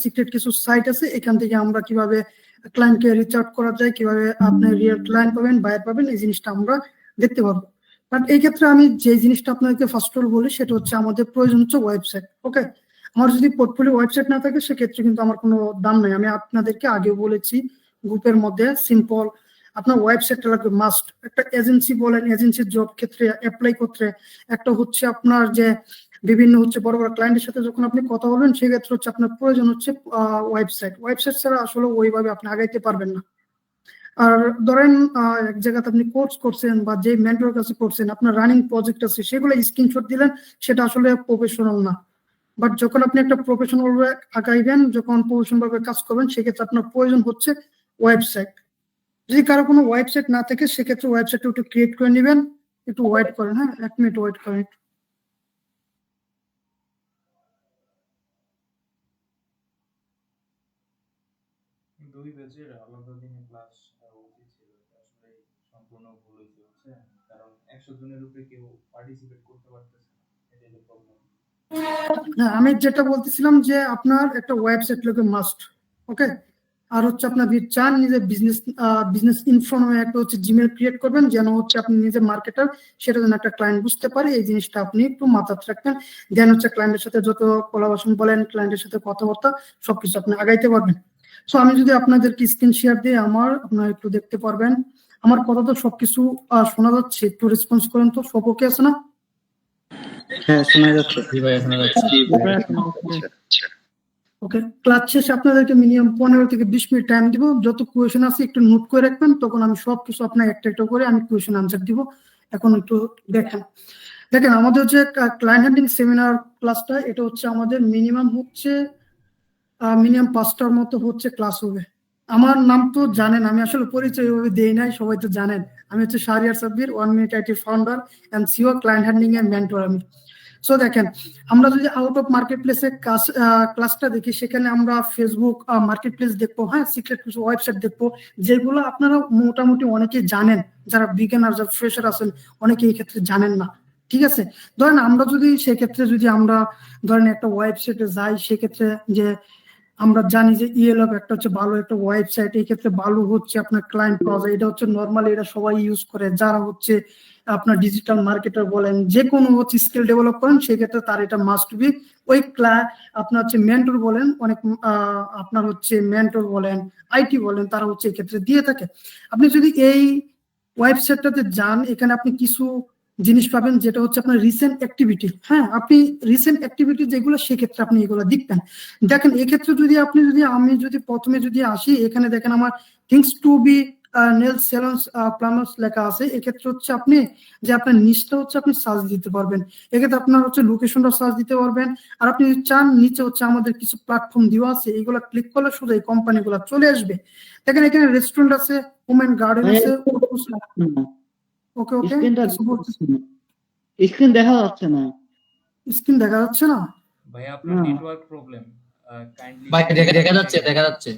Secret কিছু site আছে, এখান থেকে আমরা কিভাবে ক্লায়েন্টকে রিচ আউট করা যায়, কিভাবে আপনি রিয়েল ক্লায়েন্ট পাবেন, বায়ার পাবেন, এই জিনিসটা আমরা দেখতে পারবো। বাট এই ক্ষেত্রে আমি যে জিনিসটা আপনাকে ফার্স্ট অফ অল বলি সেটা হচ্ছে আমাদের প্রয়োজন হচ্ছে ওয়েবসাইট। ওকে, আমার যদি পোর্টফোলিও ওয়েবসাইট না থাকে সেক্ষেত্রে কিন্তু আমার কোনো দাম নাই। আমি আপনাদেরকে আগে বলেছি গ্রুপের মধ্যে, সিম্পল আপনার ওয়েবসাইটটা লাগবে মাস্ট। একটা এজেন্সি বলেন, এজেন্সির জব ক্ষেত্রে অ্যাপ্লাই করতে, একটা হচ্ছে আপনার যে বিভিন্ন হচ্ছে বড় বড় ক্লায়েন্টের সাথে যখন আপনি কথা বলবেন সেক্ষেত্রে হচ্ছে আপনার প্রয়োজন হচ্ছে ওয়েবসাইট। ওয়েবসাইট ছাড়া আসলে ওইভাবে আপনি আগাইতে পারবেন না। আর ধরেন এক জায়গাতে আপনি কোর্স করছেন বা যে মেন্টরের কাছে করছেন, আপনার রানিং প্রজেক্ট আছে, সেগুলো স্ক্রিনশট দিলেন, সেটা আসলে প্রফেশনাল না। বাট যখন আপনি একটা প্রফেশনাল ভাবে আগাইবেন, যখন প্রফেশনাল ভাবে কাজ করবেন, সেক্ষেত্রে আপনার প্রয়োজন হচ্ছে ওয়েবসাইট। যদি কারো কোনো ওয়েবসাইট না থাকে সেক্ষেত্রে ওয়েবসাইটটা একটু ক্রিয়েট করে নেবেন। একটু ওয়েট করেন, হ্যাঁ 1 মিনিট ওয়েট করেন। দুই ব্যাচের আলাদা দিনে ক্লাস উচিত ছিল, এটা আসলে সম্পূর্ণ ভুল হয়েছে, কারণ 100 জনের উপরে কেউ পার্টিসিপেট করতে পারতেছে না, এটাই হলো প্রবলেম। হ্যাঁ, আমি যেটা বলতেছিলাম যে আপনার একটা ওয়েবসাইট লোকে মাস্ট। ওকে, আর হচ্ছে আপনার যদি চান নিজে বিজনেস ইনফো নামে একটা হচ্ছে জিমেল ক্রিয়েট করবেন, যেন হচ্ছে আপনি নিজে মার্কেটার, সেটা যেন একটা ক্লায়েন্ট বুঝতে পারে। এই জিনিসটা আপনি একটু মাথায় রাখবেন, দেন হচ্ছে ক্লায়েন্টের সাথে যত কোলাবোরেশন বলেন, ক্লায়েন্টের সাথে কথাবার্তা সবকিছু আপনি আগাইতে পারবেন। সো আমি যদি আপনাদেরকে স্ক্রিন শেয়ার দিই আমার, আপনারা একটু দেখতে পারবেন। আমার কথা তো সবকিছু শোনা যাচ্ছে? একটু রেসপন্স করেন তো, সব ওকে আছে না? হ্যাঁ শোনা যাচ্ছে। ওকে, ক্লাস শেষে আপনাদেরকে মিনিমাম 15 থেকে 20 মিনিট টাইম দিব। যত কোয়েশন আছে একটু নোট করে রাখবেন, তখন আমি সবকিছু আপনার একটা একটা করে আমি কোয়েশন আনসার দিব। এখন একটু দেখেন দেখেন আমাদের হচ্ছে ক্লায়েন্ট হ্যান্ডলিং সেমিনার ক্লাসটা, এটা হচ্ছে আমাদের মিনিমাম 5টার মতো হচ্ছে ক্লাস হবে। আমার নাম তো জানেন, আমি আসলে পরিচয় ওইভাবে দেই নাই, সবাই তো জানেন। আমি হচ্ছে Shahriar Sabbir, 1 minute IT founder and CEO, client handling এর মেন্টর আমি। সো দেখেন, আমরা যদি আউট অফ মার্কেট প্লেসে ক্লাসটা দেখি, সেখানে আমরা ফেসবুক মার্কেট প্লেস দেখবো, হ্যাঁ সিক্রেট কিছু ওয়েবসাইট দেখবো, যেগুলো আপনারা মোটামুটি অনেকেই জানেন। যারা বিগিনার, যারা ফ্রেশার আছেন, অনেকে এই ক্ষেত্রে জানেন না। ঠিক আছে, ধরেন আমরা যদি সেক্ষেত্রে যদি আমরা ধরেন একটা ওয়েবসাইটে যাই, সেক্ষেত্রে যে আমরা জানি যে ইএলএফ একটা হচ্ছে ভালো একটা ওয়েবসাইট, এই ক্ষেত্রে ভালো হচ্ছে আপনার ক্লায়েন্ট পাওয়া যায়। এটা হচ্ছে নর্মালি এটা সবাই ইউজ করে, যারা হচ্ছে আপনার ডিজিটাল মার্কেটার বলেন, যে কোনো হচ্ছে স্কিল ডেভেলপ করেন, সেক্ষেত্রে তার এটা মাস্ট বি। ওই আপনার হচ্ছে মেন্টর বলেন, অনেক আপনার হচ্ছে মেন্টর বলেন, আইটি বলেন, তারা হচ্ছে এই ক্ষেত্রে দিয়ে থাকে। আপনি যদি এই ওয়েবসাইটটাতে যান, এখানে আপনি কিছু জিনিস পাবেন, যেটা হচ্ছে আপনার রিসেন্ট অ্যাক্টিভিটি। হ্যাঁ, আপনি রিসেন্ট অ্যাক্টিভিটি যেগুলো, সেক্ষেত্রে আপনি এগুলো দেখবেন। দেখেন এক্ষেত্রে আমি যদি প্রথমে যদি আসি, এখানে দেখেন আমার থিংস টু বি নেল সেলন্স প্লামার্স লেখা আছে। এক্ষেত্রে হচ্ছে আপনি যে আপনার নিচটা হচ্ছে আপনি সার্চ দিতে পারবেন, এক্ষেত্রে আপনার হচ্ছে লোকেশনটা সার্চ দিতে পারবেন। আর আপনি যদি চান, নিচে হচ্ছে আমাদের কিছু প্ল্যাটফর্ম দেওয়া আছে, এগুলো ক্লিক করলে শুধু এই কোম্পানিগুলো চলে আসবে। দেখেন এখানে রেস্টুরেন্ট আছে, ওমেন গার্ডেন আছে। ওকে ওকে, স্ক্রিন দেখা যাচ্ছে না। স্ক্রিন দেখা যাচ্ছে না ভাই, আপনার নেটওয়ার্ক প্রবলেম। কাইন্ডলি ভাই দেখা যাচ্ছে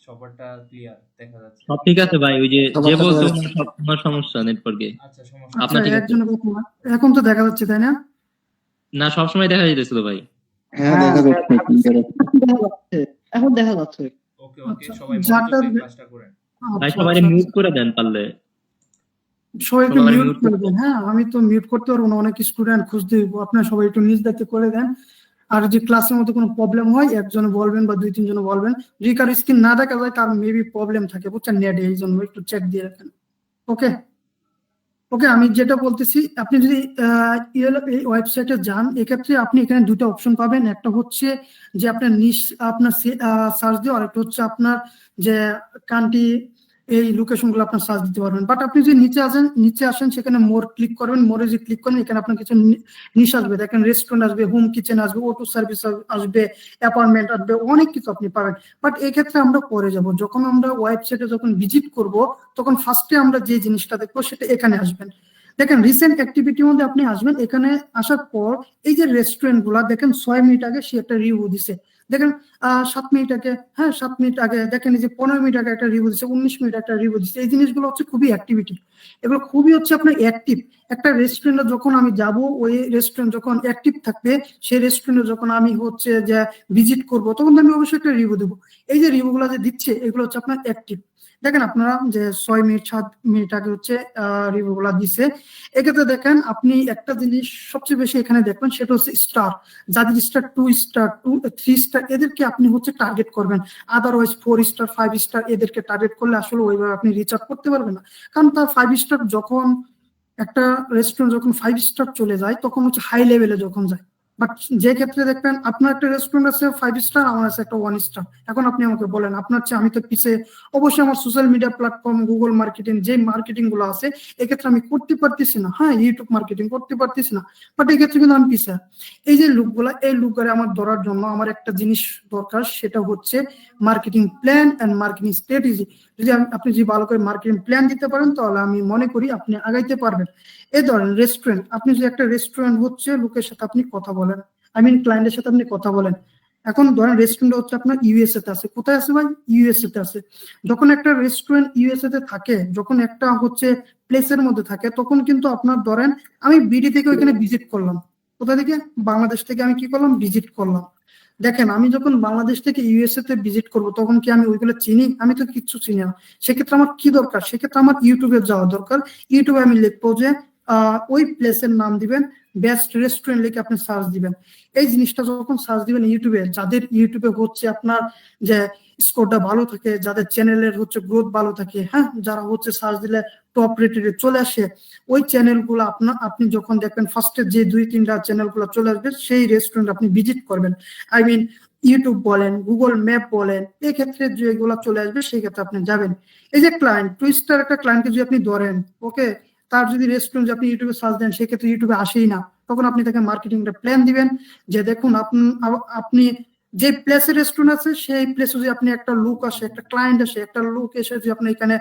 সবারটা ক্লিয়ার দেখা যাচ্ছে। সব ঠিক আছে ভাই, ওই যে বলতো সব সমস্যা নেটওয়ার্কে। আচ্ছা, সমস্যা আপনার ঠিক আছে? এখন তো দেখা যাচ্ছে তাই না? না, সব সময় দেখা যাইতেছিল ভাই। হ্যাঁ দেখা যাচ্ছে, এখন দেখা যাচ্ছে। ওকে ওকে, সবাই মনোযোগ দিয়ে ক্লাসটা করেন। ভাই সবাই মিউট করে দেন পারলে। সবাইকে মিউট করে দেন। হ্যাঁ, আমি তো মিউট করতে পারবো না, অনেক স্টুডেন্ট খুঁজতে দিব। আপনারা সবাই একটু নিজ দায়িত্বে করে দেন। আর যদি ক্লাসের মধ্যে কোনো প্রবলেম হয়, একজন বলবেন বা 2-3 জন বলবেন। যদি কারো স্ক্রিন না দেখা যায়, তার মেবি প্রবলেম থাকে, বুঝছেন, নেটে, এই জন্য একটু চেক দিয়ে রাখেন। ওকে ওকে, আমি যেটা বলতেছি, আপনি যদি এই ওয়েবসাইটে যান, এক্ষেত্রে আপনি এখানে দুটো অপশন পাবেন। একটা হচ্ছে যে আপনার আপনার সার্চ দিয়ে, আর একটা হচ্ছে আপনার যে কান্ট্রি, এই লোকেশন গুলো আপনার সার্চ দিতে পারবেন। বাট আপনি যদি নিচে আসেন, সেখানে মোর ক্লিক করবেন। মোরে যে ক্লিক করেন, এখানে আপনার কিছু নিশ আসবে। দেখেন রেস্টুরেন্ট আসবে, হোম কিচেন আসবে, অটো সার্ভিস আসবে, অ্যাপার্টমেন্ট আসবে, অনেক কিছু আপনি পাবেন। বাট এই ক্ষেত্রে আমরা পরে যাব, যখন আমরা ওয়েবসাইটে যখন ভিজিট করব, তখন ফার্স্টে আমরা যে জিনিসটা দেখবো সেটা এখানে আসবেন। দেখেন রিসেন্ট অ্যাক্টিভিটির মধ্যে আপনি আসবেন। এখানে আসার পর এই যে রেস্টুরেন্ট গুলা দেখেন, 6 মিনিট আগে সে একটা রিভিউ দিছে, দেখেন 7 মিনিট আগে, হ্যাঁ 7 মিনিট আগে দেখেন এই যে 15 মিনিট আগে একটা রিভিউ দিচ্ছে, 19 মিনিট একটা রিভিউ দিচ্ছে। এই জিনিসগুলো হচ্ছে খুবই অ্যাক্টিভিটি, এগুলো খুবই হচ্ছে আপনার অ্যাক্টিভ। একটা রেস্টুরেন্টে যখন আমি যাব, ওই রেস্টুরেন্ট যখন অ্যাক্টিভ থাকবে, সেই রেস্টুরেন্টে যখন আমি হচ্ছে যে ভিজিট করব, তখন আমি অবশ্যই একটা রিভিউ দেবো। এই যে রিভিউ গুলো যে দিচ্ছে, এগুলো হচ্ছে আপনার অ্যাক্টিভ। দেখেন আপনারা যে 6 মিনিট 7 মিনিট আগে হচ্ছে রিভিউ গুলা দিছে। এক্ষেত্রে দেখেন আপনি একটা জিনিস সবচেয়ে বেশি এখানে দেখবেন, সেটা হচ্ছে স্টার। যাদের স্টার 2 স্টার 3 স্টার, এদেরকে আপনি হচ্ছে টার্গেট করবেন। আদারওয়াইজ 4 স্টার 5 স্টার এদেরকে টার্গেট করলে আসলে ওইভাবে আপনি রিচ আউট করতে পারবেন না। কারণ তার 5 স্টার যখন, একটা রেস্টুরেন্ট যখন 5 স্টার চলে যায়, তখন হচ্ছে হাই লেভেলে যখন যায়। বাট যে ক্ষেত্রে দেখবেন আপনার একটা রেস্টুরেন্ট আছে 5 স্টার, আমার আছে একটা 1 স্টার, এখন আপনি আমাকে বলেন আপনার চেয়ে আমি তো পিছিয়ে। অবশ্যই আমার social media platform, Google marketing, যে মার্কেটিং গুলো আছে, এক্ষেত্রে আমি করতে পারতেছি না। হ্যাঁ, ইউটিউব মার্কেটিং করতে পারতেছি না, বাট এক্ষেত্রে কিন্তু আমি পিছিয়ে। এই যে লুকগুলা, এই লুকগুলো আমার ধরার জন্য আমার একটা জিনিস দরকার, সেটা হচ্ছে marketing plan and marketing strategy. যদি আপনি যদি ভালো করে মার্কেটিং প্ল্যান দিতে পারেন, তাহলে আমি মনে করি আপনি আগাইতে পারবেন। এই ধরেন রেস্টুরেন্ট, আপনি যদি একটা রেস্টুরেন্ট হচ্ছে লোকের সাথে আপনি কথা বলেন, ক্লায়েন্টের সাথে আপনি কথা বলেন। এখন ধরেন রেস্টুরেন্ট হচ্ছে আপনার ইউএসএ তে আছে। কোথায় আছে ভাই? ইউএসএ তে আছে। যখন একটা রেস্টুরেন্ট ইউএসএ তে থাকে, যখন একটা হচ্ছে প্লেসের মধ্যে থাকে, তখন কিন্তু আপনার ধরেন আমি বিডি থেকে ওইখানে ভিজিট করলাম। কোথা থেকে? বাংলাদেশ থেকে আমি কি করলাম? ভিজিট করলাম। দেখেন আমি যখন বাংলাদেশ থেকে ইউএসএ তে ভিজিট করব, তখন কি আমি ওইগুলো চিনি? আমি তো কিচ্ছু চিনি না। সেক্ষেত্রে আমার কি দরকার? সেক্ষেত্রে আমার ইউটিউবে যাওয়া দরকার। ইউটিউবে আমি লিখবো যে ওই প্লেসের নাম দিবেন, বেস্ট রেস্টুরেন্ট লিখে আপনি সার্চ দিবেন। এই জিনিসটা যখন সার্চ দিবেন ইউটিউবে, যাদের ইউটিউবে হচ্ছে আপনার যে স্কোরটা ভালো থাকে, যাদের চ্যানেলের হচ্ছে গ্রোথ ভালো থাকে, হ্যাঁ, যারা হচ্ছে সার্চ দিলে টপ রেটেডে চলে আসে, ওই চ্যানেলগুলো আপনি যখন দেখবেন ফার্স্টে যে 2-3টা চ্যানেলগুলো চলে আসবে, সেই রেস্টুরেন্ট আপনি ভিজিট করবেন। আই মিন ইউটিউব বলেন, গুগল ম্যাপ বলেন, এই ক্ষেত্রে যেগুলো চলে আসবে সেই ক্ষেত্রে আপনি যাবেন। এই যে ক্লায়েন্ট, 2 স্টার একটা ক্লায়েন্টকে যদি আপনি ধরেন, ওকে, তার যদি রেস্টুরেন্ট আপনি ইউটিউবে সার্চ দেন, সেক্ষেত্রে ইউটিউবে আসেই না। তখন আপনি তাকে মার্কেটিংটা প্ল্যান দিবেন যে দেখুন আপনি যে প্লেসে রেস্টুরেন্ট আছে, সেই প্লেসে যদি আপনি একটা লোক আসে, একটা ক্লায়েন্ট আসে, একটা লোক এসে যদি আপনি এখানে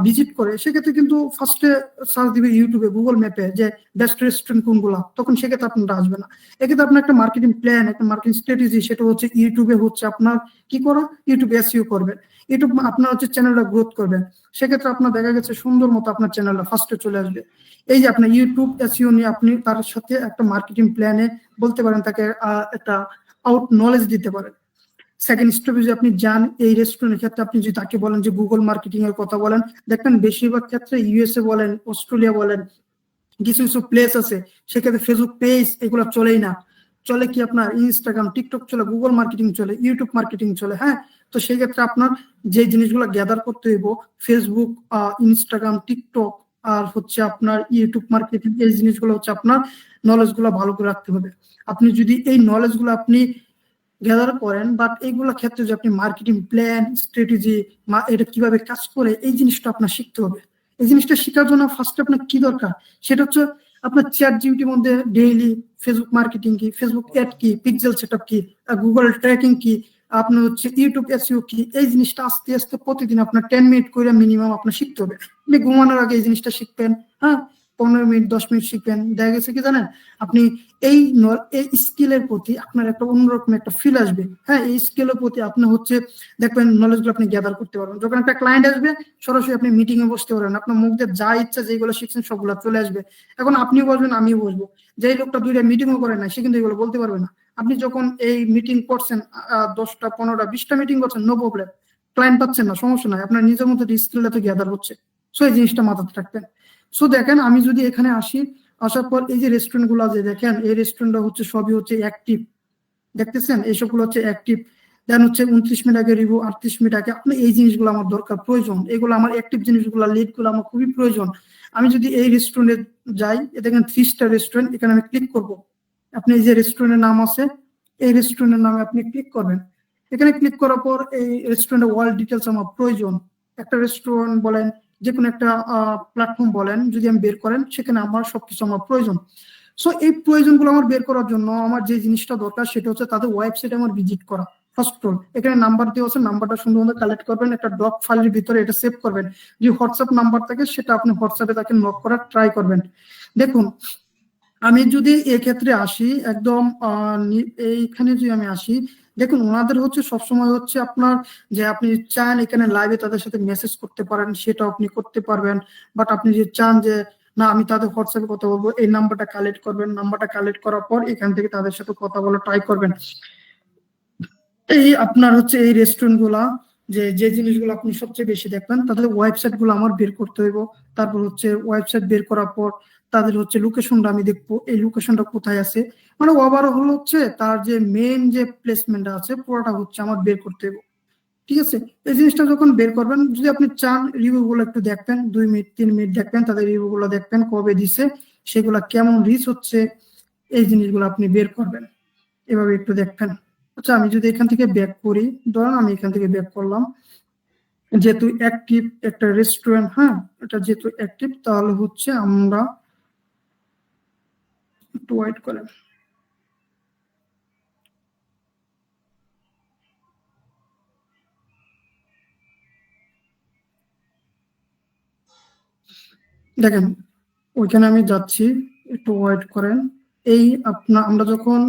ভিজিট করে, সেক্ষেত্রে কিন্তু ফার্স্টে সার্চ দিবে ইউটিউবে, গুগল ম্যাপে যে বেস্ট রেস্টুরেন্ট কোনগুলা, তখন সেক্ষেত্রে আপনার আসবে না। এক্ষেত্রে আপনার একটা মার্কেটিং প্ল্যান, একটা মার্কেটিং স্ট্র্যাটেজি, সেটা হচ্ছে ইউটিউবে হচ্ছে আপনার কি করা, ইউটিউব এসইও করবেন। ইউটিউব আপনার হচ্ছে চ্যানেলটা গ্রোথ করবেন। সেক্ষেত্রে আপনার দেখা গেছে সুন্দর মতো আপনার চ্যানেলটা ফার্স্টে চলে আসবে। এই যে আপনার ইউটিউব এসইও নিয়ে আপনি তার সাথে একটা মার্কেটিং প্ল্যানে বলতে পারেন, তাকে একটা আউট নলেজ দিতে পারেন। সেকেন্ড স্টেপে যদি আপনি যান, এই রেস্টুরেন্টের ক্ষেত্রে আপনি যদি তাকে বলেন যে গুগল মার্কেটিং এর কথা বলেন, দেখবেন বেশিরভাগ ক্ষেত্রে ইউএসএ বলেন, অস্ট্রেলিয়া বলেন, কিছু কিছু প্লেস আছে সেক্ষেত্রে ফেসবুক পেজ এগুলো চলেই না। চলে কি আপনার ইনস্টাগ্রাম, টিকটক চলে, গুগল মার্কেটিং চলে, ইউটিউব মার্কেটিং চলে। হ্যাঁ, তো সেই ক্ষেত্রে আপনার যে জিনিসগুলো গ্যাদার করতে হইব, ফেসবুক, ইনস্টাগ্রাম, টিকটক আর হচ্ছে আপনার ইউটিউব মার্কেটিং, এই জিনিসগুলো হচ্ছে আপনার নলেজ গুলো ভালো করে রাখতে হবে। আপনি যদি এই নলেজ গুলো আপনি গ্যাদার করেন, বাট এইগুলো ক্ষেত্রে যে আপনি মার্কেটিং প্ল্যান স্ট্র্যাটেজি, এটা কিভাবে কাজ করে, এই জিনিসটা আপনার শিখতে হবে। এই জিনিসটা শেখার জন্য ফার্স্টে আপনার কি দরকার, সেটা হচ্ছে আপনার চ্যাট জিপিটির মধ্যে ডেইলি ফেসবুক মার্কেটিং কি, ফেসবুক অ্যাড কি, পিক্সেল সেটআপ কি, গুগল ট্র্যাকিং কি, আপনার হচ্ছে ইউটিউব এসইও কি, এই জিনিসটা আস্তে আস্তে প্রতিদিন আপনার 10 মিনিট করে মিনিমাম আপনার শিখতে হবে। আপনি ঘুমানোর আগে এই জিনিসটা শিখবেন, হ্যাঁ, 15 মিনিট 10 মিনিট শিখবেন। দেখা গেছে কি জানেন, আপনি এই এই স্কিলের প্রতি আপনার একটা অন্যরকম একটা ফিল আসবে। হ্যাঁ, এই স্কিলের প্রতি আপনি হচ্ছে দেখবেন নলেজ গুলো আপনি গ্যাদার করতে পারবেন। যখন একটা ক্লায়েন্ট আসবে, সরাসরি আপনি মিটিং এ বসতে পারবেন, আপনার মুখ দিয়ে যা ইচ্ছা যেগুলো শিখছেন সবগুলো চলে আসবে। এখন আপনিও বসবেন, আমিও বসবো। যে লোকটা 2টা মিটিংও করে না, সে কিন্তু এগুলো বলতে পারবে না। আপনি যখন এই মিটিং করছেন, 10টা 15টা 20টা মিটিং করছেন, নো প্রবলেম, ক্লায়েন্ট পাচ্ছেন না, সমস্যা নাই, আপনার নিজের মধ্যে স্কিলটা তো গ্যাদার হচ্ছে। সো এই জিনিসটা মাথাতে রাখবেন। সো দেখেন আমি যদি এখানে আসি, আসার পর এই যে রেস্টুরেন্ট গুলো আছে, দেখেন এই রেস্টুরেন্টটা হচ্ছে সবই হচ্ছে অ্যাক্টিভ, দেখতেছেন এইসবগুলো হচ্ছে অ্যাক্টিভ। দেন হচ্ছে 29 মিনিট আগে রিভিউ, 38 মিনিট আগে। আপনার এই জিনিসগুলো আমার দরকার, প্রয়োজন, এগুলো আমার অ্যাক্টিভ জিনিসগুলো, লিড গুলো আমার খুবই প্রয়োজন। আমি যদি এই রেস্টুরেন্টে যাই, দেখেন 3 স্টার রেস্টুরেন্ট, এখানে আমি ক্লিক করব। আপনি এই যে রেস্টুরেন্টের নাম আছে, এই রেস্টুরেন্টের নামে আপনি ক্লিক করবেন। এখানে ক্লিক করার পর এই রেস্টুরেন্টের ওয়ার্ল্ড ডিটেলস আমার প্রয়োজন। একটা রেস্টুরেন্ট বলেন, যে কোনো একটা প্ল্যাটফর্ম বলেন, যদি আমি বের করেন, সেখানে আমার সবকিছু আমার প্রয়োজন। সো এই প্রয়োজনগুলো আমার বের করার জন্য আমার যে জিনিসটা দরকার, সেটা হচ্ছে তাদের ওয়েবসাইটে আমার ভিজিট করা। ফার্স্ট অল এখানে নাম্বার দেওয়া আছে, নাম্বারটা সুন্দরভাবে কালেক্ট করবেন, একটা ডক ফাইলের ভিতরে এটা সেভ করবেন। যে হোয়াটসঅ্যাপ নাম্বার থাকে, সেটা আপনি হোয়াটসঅ্যাপে তাকে নক করার ট্রাই করবেন। দেখুন আমি যদি এক্ষেত্রে আসি, একদম এইখানে যদি আমি আসি, দেখুন ওনাদের হচ্ছে সবসময় হচ্ছে আপনার যে আপনি চান এখানে লাইভে তাদের সাথে মেসেজ করতে পারেন, সেটা আপনি করতে পারবেন। বাট আপনি যে চান যে না আমি তাদের হোয়াটসঅ্যাপে কথা বলবো, এই নাম্বারটা কালেক্ট করবেন, নাম্বারটা কালেক্ট করার পর এখান থেকে তাদের সাথে কথা বলা ট্রাই করবেন। এই আপনার হচ্ছে এই রেস্টুরেন্ট গুলা যে যে জিনিসগুলো আপনি সবচেয়ে বেশি দেখবেন, তাদের ওয়েবসাইট গুলো আমার বের করতে হইব। তারপর হচ্ছে ওয়েবসাইট বের করার পর তাদের হচ্ছে লোকেশনটা আমি দেখবো, এই লোকেশনটা কোথায় আছে, মানে ওভারঅল হচ্ছে তার যে মেইন যে প্লেসমেন্ট আছে পুরোটা হচ্ছে আমার বের করতে হইব। ঠিক আছে, এই জিনিসটা যখন বের করবেন, যদি আপনি চান রিভিউ গুলো একটু দেখবেন, 2 মিনিট 3 মিনিট দেখবেন, তাদের রিভিউ গুলো দেখবেন কবে দিছে, সেগুলা কেমন রিচ হচ্ছে, এই জিনিসগুলো আপনি বের করবেন, এভাবে একটু দেখবেন। আচ্ছা আমি যদি এখান থেকে ব্যাক করি, ধরেন আমি এখান থেকে ব্যাক করলাম, যেহেতু অ্যাক্টিভ একটা রেস্টুরেন্ট, হ্যাঁ এটা যেহেতু অ্যাক্টিভ, তাহলে হচ্ছে আমরা একটু ওয়েট করেন। দেখেন ওইখানে আমি যাচ্ছি, একটু ওয়েট করেন। এই আমরা যখন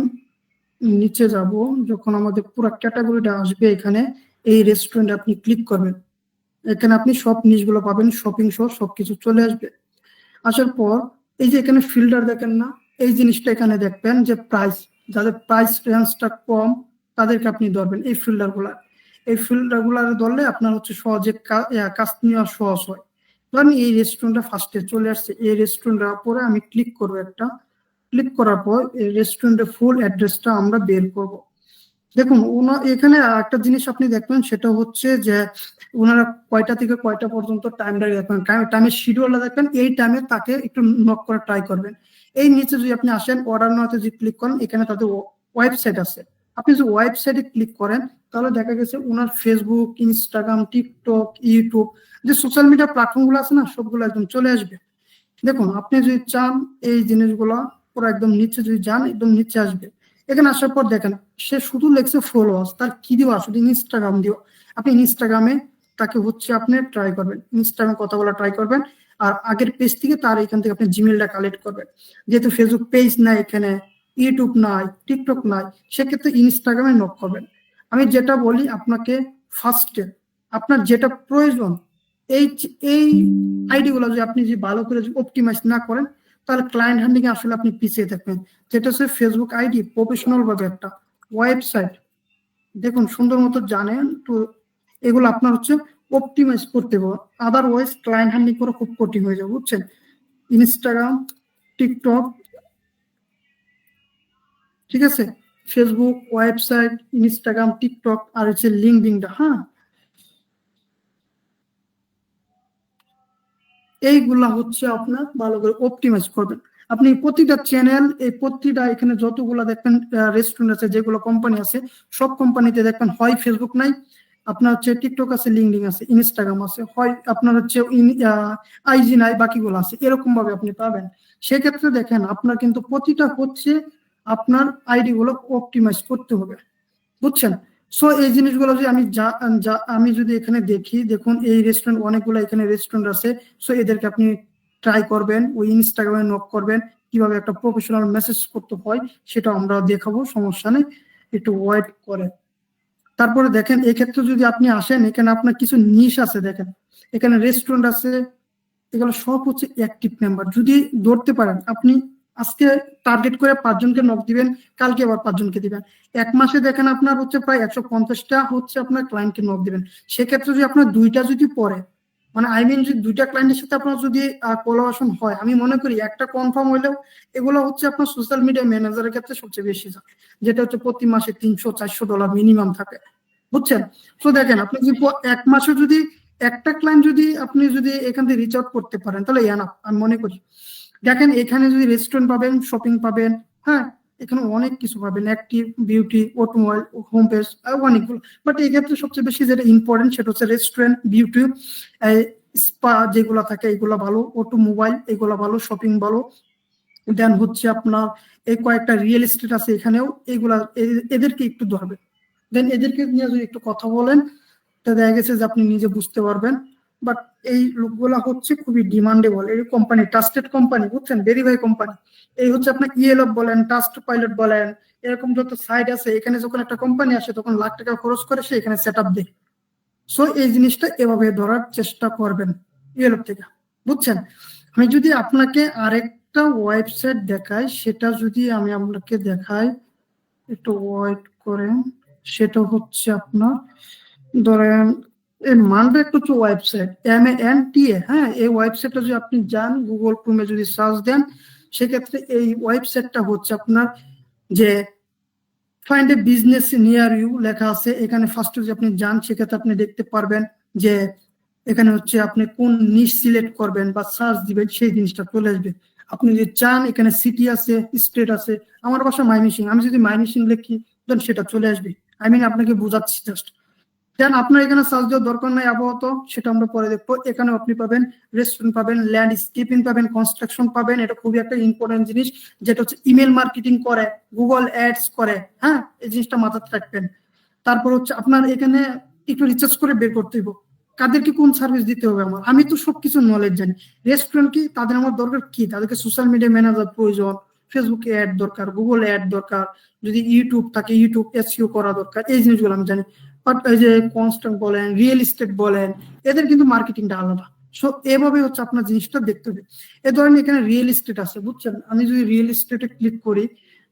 নিচে যাব, যখন আমাদের পুরো ক্যাটাগরিটা আসবে, এখানে এই রেস্টুরেন্টে আপনি ক্লিক করবেন, এখানে আপনি সব জিনিসগুলো পাবেন, শপিং সহ সবকিছু চলে আসবে। আসার পর এই যে এখানে ফিল্টার দেখেন না, এই জিনিসটা এখানে দেখবেন যে প্রাইস, যাদের প্রাইস রেঞ্জটা কম তাদেরকে আপনি ধরবেন এই ফিল্টার গুলা। এই ফিল্টার গুলা ধরলে আপনার হচ্ছে সহজে কাজ নেওয়া সহজ হয়। ধরেন এই রেস্টুরেন্টটা ফার্স্টে চলে আসছে, এই রেস্টুরেন্টের উপরে আমি ক্লিক করবো, একটা ক্লিক করার পর এই রেস্টুরেন্টের ফুল অ্যাড্রেসটা আমরা বের করব। দেখুন এখানে একটা জিনিস আপনি দেখবেন, সেটা হচ্ছে যে ওনারা কয়টা থেকে কয়টা পর্যন্ত টাইমটা দেখবেন, টাইমের শিডিউলটা দেখবেন, এই টাইমে তাকে একটু নক করে ট্রাই করবেন। এই নিচে যদি আপনি আসেন অর্ডার নাওতে যদি ক্লিক করেন, এখানে তাদের ওয়েবসাইট আছে, আপনি যদি ওয়েবসাইটে ক্লিক করেন তাহলে দেখা গেছে ওনার ফেসবুক, ইনস্টাগ্রাম, টিকটক, ইউটিউব যে সোশ্যাল মিডিয়া প্ল্যাটফর্ম গুলো আছে না, সবগুলো একদম চলে আসবে। দেখুন আপনি যদি চান এই জিনিসগুলা পুরো একদম নিচে যদি যান, একদম নিচে আসবে। এখানে আসার পর দেখেন সে শুধু লেখছে ফলোয়ার্স, তার কি দিবা, শুধু ইনস্টাগ্রাম দিও। আপনি ইনস্টাগ্রামে তাকে হচ্ছে আপনি ট্রাই করবেন, ইনস্টাগ্রামে কথা বলা ট্রাই করবেন। আর আগের পেজ থেকে তার এখান থেকে আপনি জিমেলটা কালেক্ট করবেন। যেহেতু ফেসবুক পেজ নাই, এখানে ইউটিউব নাই, টিকটক নাই, সেক্ষেত্রে ইনস্টাগ্রামে নক করবেন। আমি যেটা বলি আপনাকে, ফার্স্টে আপনার যেটা প্রয়োজন, এই এই আইডি গুলো যদি আপনি যদি ভালো করে অপটিমাইজ না করেন, তাহলে ক্লায়েন্ট হ্যান্ডিং এ আসলে আপনি পিছিয়ে থাকবেন। যেটা হচ্ছে ফেসবুক আইডি প্রফেশনাল ভাবে একটা ওয়েবসাইট, দেখুন সুন্দর মতো জানেন তো, এগুলো আপনার হচ্ছে অপটিমাইজ করতে হবে, আদারওয়াইজ ক্লায়েন্ট হ্যান্ডিং করা খুব কঠিন হয়ে যাবে, বুঝছেন। ইনস্টাগ্রাম, টিকটক, ঠিক আছে, ফেসবুক, ওয়েবসাইট, ইনস্টাগ্রাম, টিকটক, আর হচ্ছে লিঙ্কডইনটা, হ্যাঁ এইগুলা হচ্ছে আপনার ভালো করে অপটিমাইজ করবেন। আপনি প্রতিটা চ্যানেল, এই প্রতিটা এখানে যতগুলা দেখবেন রেস্টুরেন্ট আছে, যেগুলো কোম্পানি আছে, সব কোম্পানিতে দেখবেন হয় ফেসবুক নাই, আপনার হচ্ছে টিকটক আছে, লিঙ্কডইন আছে, ইনস্টাগ্রাম আছে, হয় আপনার হচ্ছে আইজি নাই, বাকিগুলো আছে, এরকম ভাবে আপনি পাবেন। সেক্ষেত্রে দেখেন আপনার কিন্তু প্রতিটা হচ্ছে আপনার আইডি গুলো অপটিমাইজ করতে হবে, বুঝছেন। সো এই জিনিসগুলো যদি আমি যদি এখানে দেখি, দেখুন এই রেস্টুরেন্ট অনেকগুলো এখানে রেস্টুরেন্ট আছে। সো এদেরকে আপনি ট্রাই করবেন, ওই ইনস্টাগ্রামে নক করবেন, কিভাবে একটা প্রফেশনাল মেসেজ করতে হয় সেটা আমরা দেখাবো, সমস্যা নেই, একটু ওয়েট করে। তারপরে দেখেন এই ক্ষেত্রে যদি আপনি আসেন, এখানে আপনার কিছু নিশ আছে, দেখেন এখানে রেস্টুরেন্ট আছে, এগুলো সব হচ্ছে অ্যাক্টিভ মেম্বার। যদি ধরতে পারেন আপনি আজকে টার্গেট করে 5 জনকে নক দিবেন, কালকে আবার 5 জনকে দিবেন, 1 মাসে দেখেন আপনার হচ্ছে প্রায় 150টা হচ্ছে আপনার ক্লায়েন্টকে নক দিবেন। সেক্ষেত্রে যদি আপনার 2টা যদি পড়ে, মানে আই মিন যদি 2টা ক্লায়েন্টের সাথে আপনার যদি কোলাবোরেশন হয়, আমি মনে করি একটা কনফার্ম হইলেও এগুলো হচ্ছে আপনার সোশ্যাল মিডিয়া ম্যানেজারের ক্ষেত্রে সবচেয়ে বেশি যায়, যেটা হচ্ছে প্রতি মাসে $300-400 মিনিমাম থাকে, বুঝছেন। তো দেখেন আপনি যদি 1 মাসে যদি একটা ক্লায়েন্ট যদি আপনি যদি এখান থেকে রিচ আউট করতে পারেন, তাহলে এনাফ আমি মনে করি। দেখেন এখানে যদি রেস্টুরেন্ট পাবেন, শপিং পাবেন, হ্যাঁ এখানে অনেক কিছু পাবেন, active, beauty, automobile, home page, অনেকগুলো। বাট এই ক্ষেত্রে সবচেয়ে বেশি যেটা ইম্পর্টেন্ট সেটা হচ্ছে রেস্টুরেন্ট, বিউটি, স্পা যেগুলো থাকে এগুলো ভালো, অটোমোবাইল এগুলো ভালো, শপিং ভালো। দেন হচ্ছে আপনার এই কয়েকটা রিয়েল এস্টেট আছে এখানেও, এগুলা এদেরকে একটু ধরবে। দেন এদেরকে নিয়ে যদি একটু কথা বলেন, তা দেখা গেছে যে আপনি নিজে বুঝতে পারবেন বাট এই লোকগুলা হচ্ছে খুবই ডিমান্ডেবল, এই কোম্পানি ট্রাস্টেড কোম্পানি, বুঝছেন, ভেরিফাই কোম্পানি। এই হচ্ছে আপনার ইএলএফ বলেন, ট্রাস্ট পাইলট বলেন, এরকম যত সাইট আছে, এখানে যখন একটা কোম্পানি আসে তখন লাখ টাকা খরচ করে সে এখানে সেট আপ দেয়। সো এই জিনিসটা এভাবে ধরার চেষ্টা করবেন ইয়েলোপ থেকে, বুঝছেন। আমি যদি আপনাকে আরেকটা ওয়েবসাইট দেখাই, সেটা যদি আমি আপনাকে দেখাই, একটু ওয়েট করেন, সেটা হচ্ছে আপনার ধরেন এই মানটা একটু হচ্ছে ওয়েবসাইট MANTA, হ্যাঁ, এই ওয়েবসাইটটা যদি আপনি যান গুগল ক্রোমে যদি সার্চ দেন, সেক্ষেত্রে এই ওয়েবসাইটটা হচ্ছে আপনার যে find a business near you লেখা আছে, এখানে ফার্স্টে যদি আপনি যান সেক্ষেত্রে আপনি দেখতে পারবেন যে এখানে হচ্ছে আপনি কোন নিশ সিলেক্ট করবেন বা সার্চ দিবেন, সেই জিনিসটা চলে আসবে। আপনি যদি চান এখানে সিটি আছে, স্টেট আছে, আমার বাসা মাইমিসিং, আমি যদি মাইমিসিং লিখি দেন সেটা চলে আসবে। আপনাকে বোঝাচ্ছি জাস্ট। দেন আপনার এখানে সার্চ দেওয়ার দরকার নাই আপাতত, সেটা আমরা পরে দেখবো। এখানে আপনি পাবেন রেস্টুরেন্ট পাবেন, ল্যান্ডস্কেপিং পাবেন, কনস্ট্রাকশন পাবেন। এটা খুবই একটা ইম্পর্টেন্ট জিনিস, যেটা হচ্ছে ইমেল মার্কেটিং করে, গুগল অ্যাডস করে, হ্যাঁ, এই জিনিসটা মাথায় রাখবেন। তারপর হচ্ছে আপনার এখানে একটু রিসার্চ করে বের করতে হবে কাদেরকে কোন সার্ভিস দিতে হবে। আমি তো সবকিছু নলেজ জানি। রেস্টুরেন্ট কি, তাদের আমার দরকার কি, তাদেরকে সোশ্যাল মিডিয়া ম্যানেজার প্রয়োজন, ফেসবুকে অ্যাড দরকার, গুগল অ্যাড দরকার, যদি ইউটিউব থাকে ইউটিউব এসইও করা দরকার, এই জিনিসগুলো আমি জানি। বাট এই যে কনস্ট্রাক্ট বলেন, রিয়েল এস্টেট বলেন, এদের কিন্তু মার্কেটিংটা আলাদা। সো এভাবে হচ্ছে আপনার জিনিসটা দেখতে হবে। এ ধরেন এখানে রিয়েল এস্টেট আছে, বুঝছেন, আমি যদি রিয়েল এস্টেটে ক্লিক করি,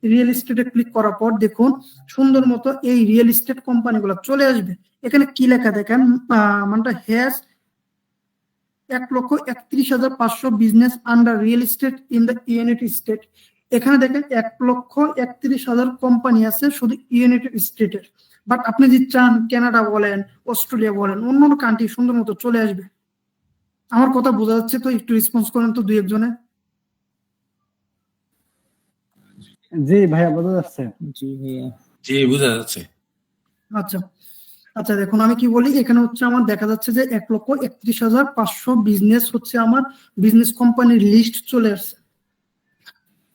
রিয়েল এস্টেটে ক্লিক করার পর দেখুন সুন্দর মতো এই রিয়েল এস্টেট কোম্পানিগুলো চলে আসবে। এখানে কি লেখা দেখেন, মানটা has 1,31,500 business under real estate in the United state. এখানে দেখেন 1,31,000 কোম্পানি আছে শুধু ইউনাইটেড স্টেটের। বাট আপনি যদি চান কানাডা বলেন, অস্ট্রেলিয়া বলেন, অন্য কান্ট্রি সুন্দর মতো চলে আসবে। আমার কথা বোঝা যাচ্ছে তো? একটু রেসপন্স করেন তো দুই একজনে। জি ভাইয়া বোঝা যাচ্ছে। জি ভাইয়া, জি বোঝা যাচ্ছে। আচ্ছা আচ্ছা, দেখুন আমি কি বলি, এখানে হচ্ছে আমার দেখা যাচ্ছে যে 1,31,500 বিজনেস হচ্ছে আমার বিজনেস কোম্পানির লিস্ট চলে আসছে।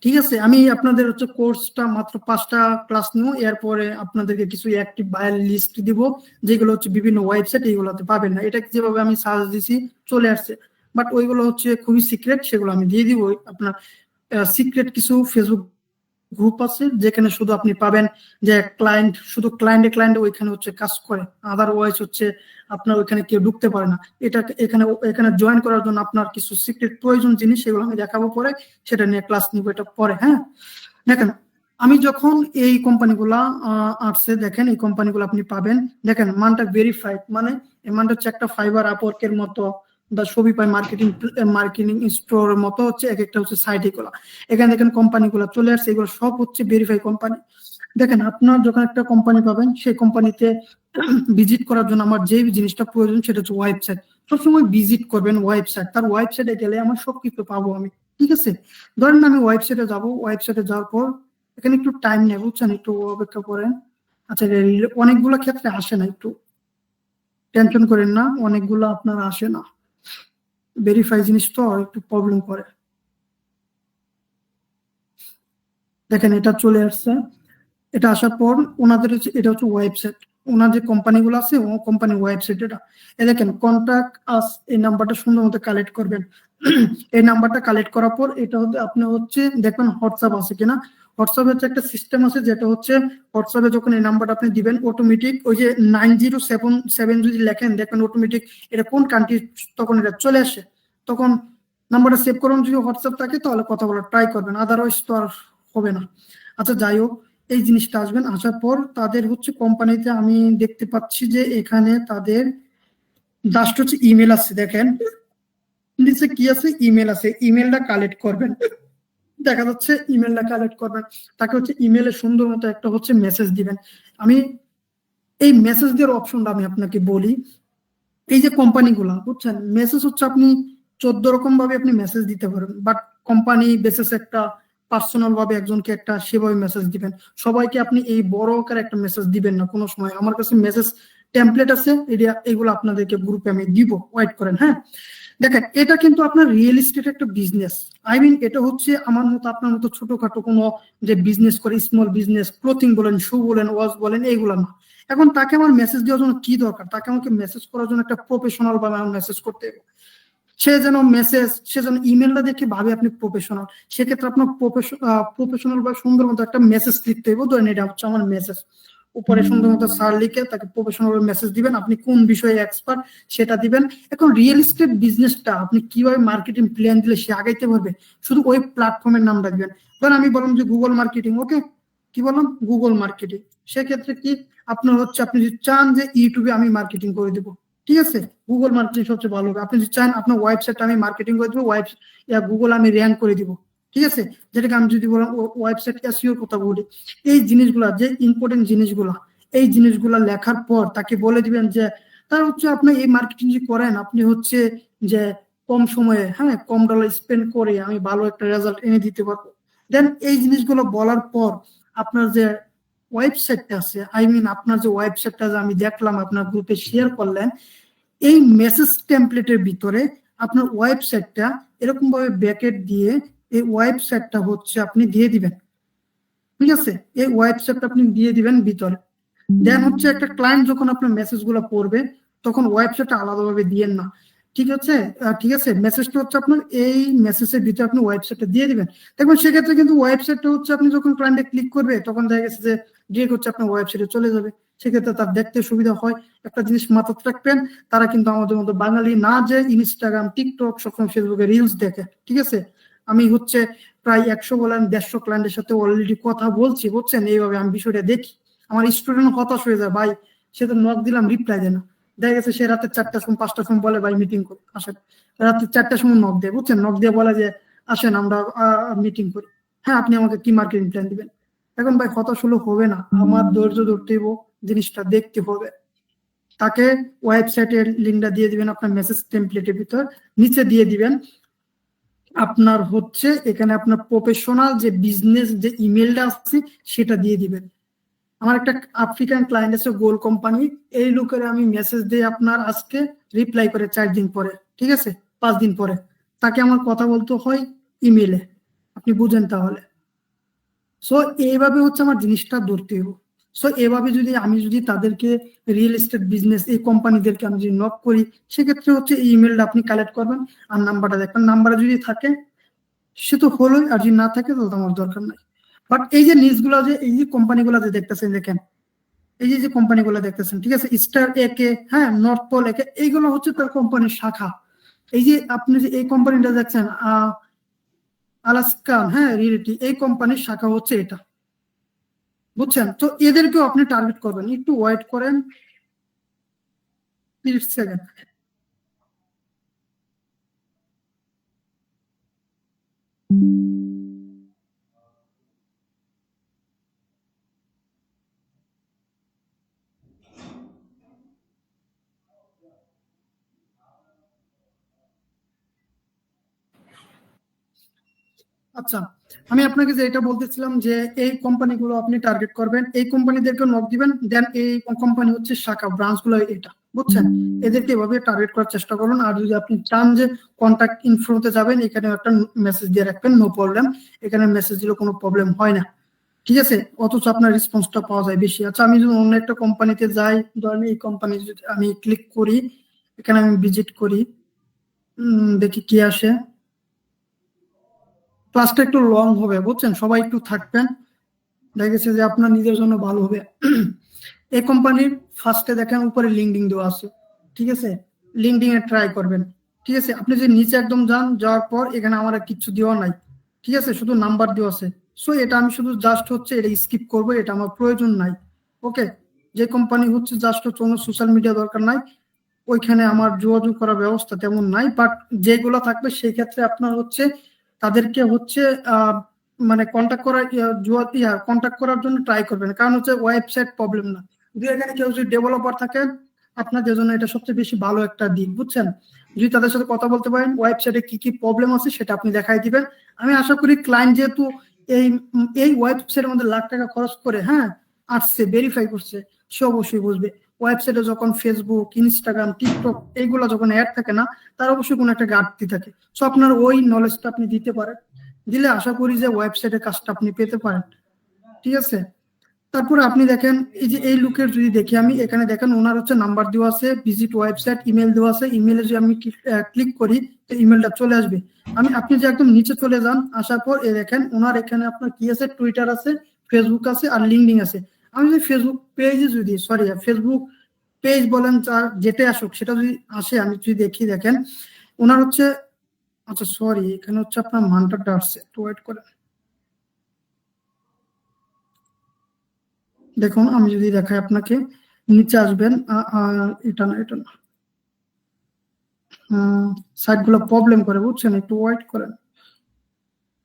ঠিক আছে, আমি আপনাদের হচ্ছে কোর্সটা মাত্র 5টা ক্লাস নিব, এরপরে আপনাদেরকে কিছু অ্যাক্টিভ বায়ার লিস্ট দিব, যেগুলো হচ্ছে বিভিন্ন ওয়েবসাইট এইগুলোতে পাবেন না। এটা যেভাবে আমি সার্চ দিছি চলে আসছে, বাট ওইগুলো হচ্ছে খুবই সিক্রেট, সেগুলো আমি দিয়ে দিব। আপনার সিক্রেট কিছু ফেসবুক গ্রুপ আছে যেখানে শুধু আপনি পাবেন যে ক্লায়েন্ট, শুধু ক্লায়েন্টে ওইখানে হচ্ছে কাজ করে, আদারওয়াইজ হচ্ছে আপনার ওইখানে কেউ ঢুকতে পারে না। এটা এখানে জয়েন করার জন্য আপনার কিছু সিক্রেট প্রয়োজন জিনিস, সেগুলো আমি দেখাবো পরে, সেটা নিয়ে ক্লাস নিব এটা পরে। হ্যাঁ, দেখেন আমি যখন এই কোম্পানিগুলা আসছে, দেখেন এই কোম্পানিগুলো আপনি পাবেন, দেখেন মানটা ভেরিফাইড, মানে এই মানটা হচ্ছে একটা ফাইবার আপওয়ার্কের মতো বা শপিফাই মার্কেটিং স্টোরের মতো হচ্ছে, এক একটা হচ্ছে সাইট এগুলো। এখানে দেখেন কোম্পানিগুলো চলে আসছে, এগুলো সব হচ্ছে ভেরিফাই কোম্পানি। দেখেন আপনার যখন একটা কোম্পানি পাবেন, সেই কোম্পানিতে ভিজিট করার জন্য আমার যে জিনিসটা প্রয়োজন সেটা হচ্ছে ওয়েবসাইট। সবসময় ভিজিট করবেন ওয়েবসাইট, তার ওয়েবসাইটে গেলে আমার সবকিছু পাবো আমি। ঠিক আছে, ধরেন আমি ওয়েবসাইটে যাবো, ওয়েবসাইটে যাওয়ার পর এখানে একটু টাইম নেই, বুঝছেন, একটু অপেক্ষা করেন। আচ্ছা, অনেকগুলো ক্ষেত্রে আসে না, একটু টেনশন করেন না, অনেকগুলো আপনার আসে না, ভেরিফাই জিনিস তো একটু প্রবলেম করে। দেখেন এটা চলে আসছে, এটা আসার পর ওনাদের এটা হচ্ছে ওয়েবসাইট, ওনার যে কোম্পানিগুলো আছে ও কোম্পানির ওয়েবসাইট। এটা দেখেন কন্ট্যাক্ট আস, এই নাম্বারটা সুন্দর মতো কালেক্ট করবেন। এই নাম্বারটা কালেক্ট করার পর এটা হচ্ছে আপনি হচ্ছে দেখবেন হোয়াটসঅ্যাপ আছে কিনা। হোয়াটসঅ্যাপে হচ্ছে একটা সিস্টেম আছে, যেটা হচ্ছে হোয়াটসঅ্যাপে যখন এই নাম্বারটা আপনি দিবেন অটোমেটিক ওই যে 9077 যদি লেখেন দেখবেন অটোমেটিক এটা কোন কান্ট্রি, তখন এটা চলে আসে। তখন নাম্বারটা সেভ করুন, যদি হোয়াটসঅ্যাপ থাকে তাহলে কথা বলা ট্রাই করবেন, আদারওয়াইজ তো আর হবে না। আচ্ছা যাই হোক, এই জিনিসটা আসবেন, আসার পর তাদের হচ্ছে কোম্পানিতে আমি দেখতে পাচ্ছি যে এখানে তাদের লাস্ট হচ্ছে ইমেল আছে, দেখেন নিচে কি আছে, ইমেল আছে, ইমেলটা কালেক্ট করবেন। দেখা যাচ্ছে ইমেলটা কালেক্ট করবেন, তাকে হচ্ছে ইমেলে সুন্দর মতো একটা হচ্ছে মেসেজ দিবেন। আমি এই মেসেজ দেওয়ার অপশনটা আমি আপনাকে বলি, এই যে কোম্পানিগুলা বুঝছেন, মেসেজ হচ্ছে আপনি 14 রকম ভাবে আপনি মেসেজ দিতে পারেন, বাট কোম্পানি বেসিস একটা পার্সোনাল ভাবে একজনকে একটা সেভাবে মেসেজ দিবেন। সবাইকে আপনি এই বড় আকারে একটা মেসেজ দিবেন না কোনো সময়। আমার কাছে মেসেজ টেমপ্লেট আছে, এগুলো আপনাদেরকে গ্রুপে আমি দিব, ওয়েট করেন। হ্যাঁ, দেখেন এটা কিন্তু আপনার রিয়েল এস্টেট একটা বিজনেস। এটা হচ্ছে আমার মতো আপনার মতো ছোটখাটো কোনো যে বিজনেস করে, স্মল বিজনেস, ক্লোথিং বলেন, শু বলেন, ওয়াচ বলেন, এইগুলো না। এখন তাকে আমার মেসেজ দেওয়ার জন্য কি দরকার, তাকে আমাকে মেসেজ করার জন্য একটা প্রফেশনাল ভাবে আমার মেসেজ করতে হবে। সে যেন ইমেলটা দেখে ভাবে আপনি প্রফেশনাল, সেক্ষেত্রে আপনার প্রফেশনাল বা সুন্দর মতো একটা মেসেজ লিখতে হবে। ধরেন এটা হচ্ছে আমার মেসেজ, উপরে সুন্দর মতো স্যার লিখে তাকে প্রফেশনাল মেসেজ দিবেন, আপনি কোন বিষয়ে এক্সপার্ট সেটা দিবেন। এখন রিয়েল এস্টেট বিজনেসটা আপনি কিভাবে মার্কেটিং প্ল্যান দিলে সে আগাইতে পারবে, শুধু ওই প্ল্যাটফর্মের নামটা দিবেন। ধরেন আমি বললাম যে গুগল মার্কেটিং, ওকে, কি বললাম, গুগল মার্কেটিং। সেক্ষেত্রে কি আপনার হচ্ছে, আপনি যদি চান যে ইউটিউবে আমি মার্কেটিং করে দেবো, ঠিক আছে, গুগল মার্কেটিং সবচেয়ে ভালো হবে। আপনি যদি চান আপনার ওয়েবসাইটটা আমি মার্কেটিং করে দেবো, গুগল আমি র্যাঙ্ক করে দিব, ঠিক আছে, যেটাকে আমি যদি বললাম ওয়েবসাইট এসইওর কথা বলি, এই জিনিসগুলা যে ইম্পর্টেন্ট জিনিসগুলা, এই জিনিসগুলা লেখার পর তাকে বলে দিবেন যে তার হচ্ছে আপনি এই মার্কেটিং যে করেন, আপনি হচ্ছে যে কম সময়ে, হ্যাঁ, কম ডলার স্পেন্ড করে আমি ভালো একটা রেজাল্ট এনে দিতে পারবো। দেন এই জিনিসগুলো বলার পর আপনার যে ওয়েবসাইটটা আছে, আপনার যে ওয়েবসাইটটা যে আমি দেখলাম আপনার গ্রুপে শেয়ার করলেন, এই মেসেজ টেমপ্লেটের ভিতরে আপনার ওয়েবসাইটটা এরকম ভাবে ব্র্যাকেট দিয়ে এই ওয়েবসাইটটা হচ্ছে আপনি দিয়ে দিবেন, ঠিক আছে, এই ওয়েবসাইটটা আপনি দিয়ে দিবেন ভিতরে। দেন হচ্ছে একটা ক্লায়েন্ট যখন আপনার মেসেজ গুলো পড়বে তখন ওয়েবসাইটটা আলাদাভাবে দিয়েন না, ঠিক আছে। ঠিক আছে, মেসেজটা হচ্ছে আপনার এই মেসেজের ভিতরে আপনি ওয়েবসাইটটা দিয়ে দিবেন। দেখবেন সেক্ষেত্রে কিন্তু ওয়েবসাইটটা হচ্ছে আপনি যখন ক্লায়েন্টে ক্লিক করবে তখন দেখা গেছে যে ডিরেক্ট হচ্ছে আপনার ওয়েবসাইটে চলে যাবে, সেক্ষেত্রে তার দেখতে সুবিধা হয়। একটা জিনিস মাথায় রাখবেন, তারা কিন্তু আমাদের মতো বাঙালি না যে ইনস্টাগ্রাম, টিকটক, সবসময় ফেসবুকে রিলস দেখে, ঠিক আছে। আমি হচ্ছে প্রায় 100 বলেন 150 ক্লায়েন্টের সাথে অলরেডি কথা বলছি, বুঝছেন, এইভাবে আমি বিষয়টা দেখি। আমার স্টুডেন্ট হতাশ হয়ে যায়, ভাই সে তো নক দিলাম রিপ্লাই দেয় না, দেখা গেছে সে রাতে 4টার সময় 5টার সময় বলে ভাই মিটিং করি, আসেন, রাতে 4টার সময় নক দেয়, বুঝছেন, নক দিয়ে বলে যে আসেন আমরা মিটিং করি, হ্যাঁ আপনি আমাকে কি মার্কেটিং প্ল্যান দিবেন। এখন ভাই হতাশ হলে হবে না, আমার ধৈর্য ধরতে হইব, জিনিসটা দেখতে হবে। তাকে ওয়েবসাইটের লিঙ্কটা দিয়ে দিবেন আপনার মেসেজ টেমপ্লেটের ভিতর, নিচে দিয়ে দিবেন আপনার হচ্ছে এখানে আপনার প্রফেশনাল যে বিজনেস যে ইমেলটা আছে সেটা দিয়ে দিবেন। আমার একটা আফ্রিকান ক্লায়েন্ট আছে, গোল কোম্পানি, এই লোকের আমি মেসেজ দিই আপনার আজকে, রিপ্লাই করে 4 দিন পরে, ঠিক আছে, 5 দিন পরে, তাকে আমার কথা বলতে হয় ইমেলে, আপনি বুঝেন তাহলে। সো এইভাবে হচ্ছে আমার জিনিসটা ধরতে হবে। সো এভাবে যদি তাদেরকে রিয়েল এস্টেট বিজনেস এই কোম্পানিদেরকে আমি যদি নক করি, সেক্ষেত্রে হচ্ছে এই ইমেলটা আপনি কালেক্ট করবেন আর নাম্বারটা দেখবেন, নাম্বারে যদি থাকে সে তো হলোই, আর যদি না থাকে তাহলে আমার দরকার নাই। বাট এই যে নিউজগুলো, যে এই যে কোম্পানিগুলো যে দেখতেছেন, দেখেন এই যে কোম্পানিগুলো দেখতেছেন, ঠিক আছে, স্টার একে, হ্যাঁ, নর্থ পোল একে, এইগুলো হচ্ছে তার কোম্পানির শাখা। এই যে আপনি যে এই কোম্পানিটা দেখছেন আলাস্কান, হ্যাঁ, রিয়েলিটি, এই কোম্পানির শাখা হচ্ছে এটা, বুঝছেন। তো এদেরকেও আপনি টার্গেট করবেন, একটু ওয়েট করেন 30 সেকেন্ড। আচ্ছা, আমি আপনাকে যে এটা বলতেছিলাম যে এই কোম্পানিগুলো আপনি টার্গেট করবেন, এই কোম্পানিদেরকে নক দিবেন, দেন এই কোম্পানি হচ্ছে শাখা, ব্রাঞ্চ গুলো এটা, বুঝছেন, এদেরকে এভাবে টার্গেট করার চেষ্টা করুন। আর যদি আপনি চান যে কন্ট্যাক্ট ইনফোতে যাবেন, এখানে একটা মেসেজ দিয়ে রাখবেন, নো প্রবলেম, এখানে মেসেজ দিলে কোনো প্রবলেম হয় না, ঠিক আছে, অথচ আপনার রেসপন্সটা পাওয়া যায় বেশি। আচ্ছা, আমি যদি অন্য একটা কোম্পানিতে যাই, ধরেন এই কোম্পানি যদি আমি ক্লিক করি, এখানে আমি ভিজিট করি, দেখি কি আসে। ক্লাসটা একটু লং হবে, বুঝছেন, সবাই একটু থাকবেন, দেখা গেছে যে আপনার নিজের জন্য ভালো হবে। এই কোম্পানির ফার্স্টে দেখেন উপরে লিঙ্কডিন দেওয়া আছে, ঠিক আছে, লিঙ্কডিন এ ট্রাই করবেন, ঠিক আছে। আপনি যে নিচে একদম যাওয়ার পর এখানে আমার আর কিছু দেওয়া নাই, ঠিক আছে, শুধু নাম্বার দেওয়া আছে। সো এটা আমি শুধু জাস্ট হচ্ছে এটা স্কিপ করবো, এটা আমার প্রয়োজন নাই, ওকে। যে কোম্পানি হচ্ছে জাস্ট হচ্ছে কোনো সোশ্যাল মিডিয়া দরকার নাই, ওইখানে আমার যোগাযোগ করার ব্যবস্থা তেমন নাই, বাট যেগুলো থাকবে সেই ক্ষেত্রে আপনার হচ্ছে তাদেরকে হচ্ছে মানে কন্ট্যাক্ট করার কন্ট্যাক্ট করার জন্য ট্রাই করবেন, কারণ হচ্ছে ওয়েবসাইট প্রবলেম না, যদি এখানে কেউ যদি ডেভেলপার থাকেন আপনাদের জন্য এটা সবচেয়ে বেশি ভালো একটা দিক, বুঝছেন। যদি তাদের সাথে কথা বলতে পারেন, ওয়েবসাইটে কি কি প্রবলেম আছে সেটা আপনি দেখাই দিবেন। আমি আশা করি ক্লায়েন্ট যেহেতু এই এই ওয়েবসাইটের মধ্যে লাখ টাকা খরচ করে, হ্যাঁ, আসছে, ভেরিফাই করছে, সে অবশ্যই বুঝবে ওয়েবসাইটে যখন ফেসবুক, ইনস্টাগ্রাম, টিকটক এইগুলো যখন অ্যাড থাকে না, তার অবশ্যই কোনো একটা ঘাটতি থাকে। সো আপনার ওই নলেজটা আপনি দিতে পারেন, দিলে আশা করি যে ওয়েবসাইটের কাজটা আপনি পেতে পারেন, ঠিক আছে। তারপরে আপনি দেখেন এই যে এই লুকের যদি দেখি আমি এখানে দেখেন ওনার হচ্ছে নাম্বার দেওয়া আছে, ভিজিট ওয়েবসাইট, ইমেল দেওয়া আছে। ইমেলে যদি আমি ক্লিক করি তো ইমেলটা চলে আসবে। আপনি যে একদম নিচে চলে যান, আসার পর দেখেন ওনার এখানে আপনার কি আছে, টুইটার আছে, ফেসবুক আছে আর লিঙ্কডিন আছে। আমি যদি ফেসবুক পেজে যদি ফেসবুক পেজ বলেন যেটা আসুক সেটা যদি আসে, আমি যদি দেখি দেখেন ওনার হচ্ছে, আচ্ছা সরি এখানে হচ্ছে আপনার মানটা আসছে, একটু ওয়েট করেন। দেখুন আমি যদি দেখাই আপনাকে, নিচে আসবেন, এটা না এটা না, সাইট গুলো প্রবলেম করে বুঝছেন, একটু ওয়েট করেন।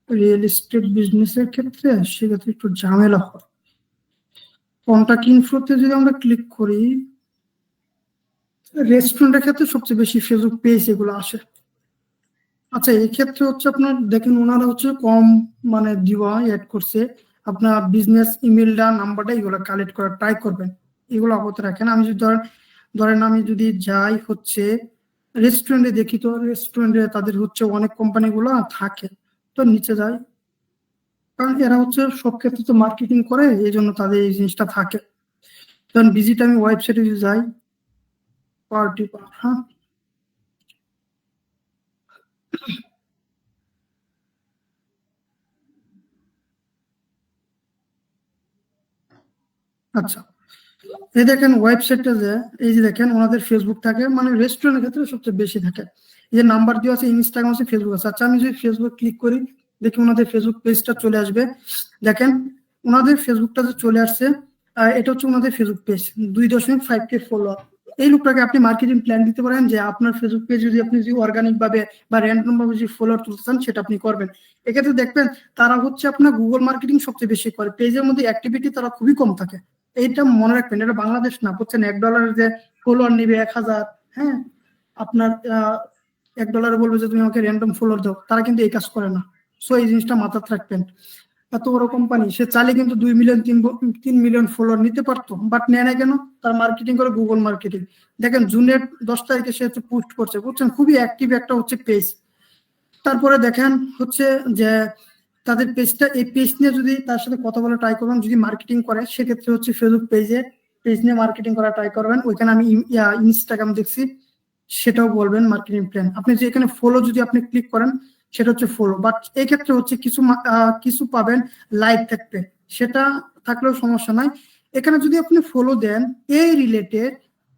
রিয়েল এস্টেট বিজনেসের ক্ষেত্রে সেক্ষেত্রে একটু ঝামেলা হয়। কন্টাক্ট ইনফোতে যদি আমরা ক্লিক করি, রেস্টুরেন্টের ক্ষেত্রে সবচেয়ে বেশি ফেসবুক পেজ এগুলো আসে। আচ্ছা এই ক্ষেত্রে হচ্ছে আপনার দেখেন ওনারা হচ্ছে কম মানে দিওয়া অ্যাড করছে, আপনার বিজনেস ইমেলটা নাম্বারটা এগুলো কালেক্ট করার ট্রাই করবেন, এগুলো আপাতত রাখেন। আমি যদি ধরেন আমি যদি যাই হচ্ছে রেস্টুরেন্টে দেখি, তো রেস্টুরেন্টে তাদের হচ্ছে অনেক কোম্পানি গুলো থাকে, তো নিচে যাই, কারণ এরা হচ্ছে সব ক্ষেত্রে তো মার্কেটিং করে, এই জন্য তাদের এই জিনিসটা থাকে। ধরেন ভিজিট আমি ওয়েবসাইটে যদি যাই, পার্টি হ্যাঁ, আচ্ছা এই দেখেন ওয়েবসাইটটা যে এই যে দেখেন ওনাদের ফেসবুক থাকে, মানে রেস্টুরেন্টের ক্ষেত্রে সবচেয়ে বেশি থাকে। এই যে নাম্বার দেওয়া আছে, ইনস্টাগ্রাম আছে, ফেসবুক আছে। আচ্ছা আমি যদি ফেসবুক ক্লিক করি, দেখি ওনাদের ফেসবুক পেজটা চলে আসবে। দেখেন ওনাদের ফেসবুকটা যে চলে আসছে, এটা হচ্ছে ওনাদের ফেসবুক পেজ, 2.5K ফলোয়ার। এই লোকটাকে আপনি মার্কেটিং প্ল্যান দিতে পারেন যে আপনার ফেসবুক পেজ যদি আপনি যদি অর্গানিক ভাবে বা র্যান্ডম ভাবে যদি ফলোয়ার তুলতে চান সেটা আপনি করবেন। এক্ষেত্রে দেখবেন তারা হচ্ছে আপনার গুগল মার্কেটিং সবচেয়ে বেশি করে, পেজের মধ্যে অ্যাক্টিভিটি তারা খুবই কম থাকে। এইটা মনে রাখবেন, এটা বাংলাদেশ না বুঝছেন, $1 যে ফলোয়ার নিবে 1000, হ্যাঁ আপনার $1 বলবে যে তুমি আমাকে র্যান্ডম ফলোয়ার দাও, তারা কিন্তু এই কাজ করে না। সো এই জিনিসটা মাথায় রাখবেন। এত বড় কোম্পানি, সে চাইলে কিন্তু 2 মিলিয়ন 3 মিলিয়ন ফলোয়ার নিতে পারতো, বাট নেয় না কেন? তার মার্কেটিং করে গুগল মার্কেটিং। দেখেন জুনের 10 তারিখে সে হচ্ছে পোস্ট করছে বুঝছেন, খুবই অ্যাক্টিভ একটা হচ্ছে পেজ। তারপরে দেখেন হচ্ছে যে তাদের পেজটা, এই পেজ নিয়ে যদি তার সাথে কথা বলে ট্রাই করবেন, যদি মার্কেটিং করে সেক্ষেত্রে হচ্ছে ফেসবুক পেজ নিয়ে মার্কেটিং করা ট্রাই করবেন। ওইখানে আমি ইনস্টাগ্রাম দেখছি, সেটাও বলবেন মার্কেটিং প্ল্যান। আপনি যে এখানে ফলো যদি আপনি ক্লিক করেন সেটা হচ্ছে ফলো, বাট এই ক্ষেত্রে হচ্ছে কিছু পাবেন লাইক থাকবে, সেটা থাকলেও সমস্যা নাই। এখানে যদি আপনি ফলো দেন এই রিলেটেড,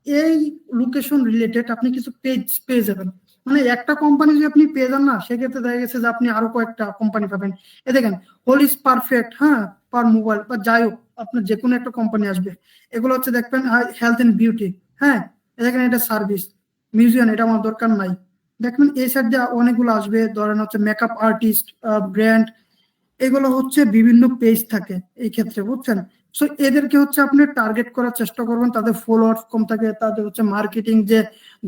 এই লোকেশন রিলেটেড আপনি কিছু পেজ পেয়ে যাবেন। মানে একটা কোম্পানি যদি আপনি পেয়ে যান না, সেক্ষেত্রে দেখা গেছে যে আপনি আরো কয়েকটা কোম্পানি পাবেন। এ দেখেন হোল ইজ পারফেক্ট, হ্যাঁ পার মোবাইল বা যাই হোক আপনার যে কোনো একটা কোম্পানি আসবে। এগুলো হচ্ছে দেখবেন হেলথ এন্ড বিউটি, হ্যাঁ দেখেন এটা সার্ভিস, মিউজিয়াম এটা আমার দরকার নাই। দেখবেন এই সাইড দিয়ে অনেকগুলো আসবে, ধরেন হচ্ছে মেকআপ আর্টিস্ট, ব্র্যান্ড, এগুলো হচ্ছে বিভিন্ন পেজ থাকে এই ক্ষেত্রে বুঝছেন। সো এদেরকে হচ্ছে আপনি টার্গেট করার চেষ্টা করবেন, তাদের ফলোয়ার্স কম থাকে, তাদের হচ্ছে মার্কেটিং যে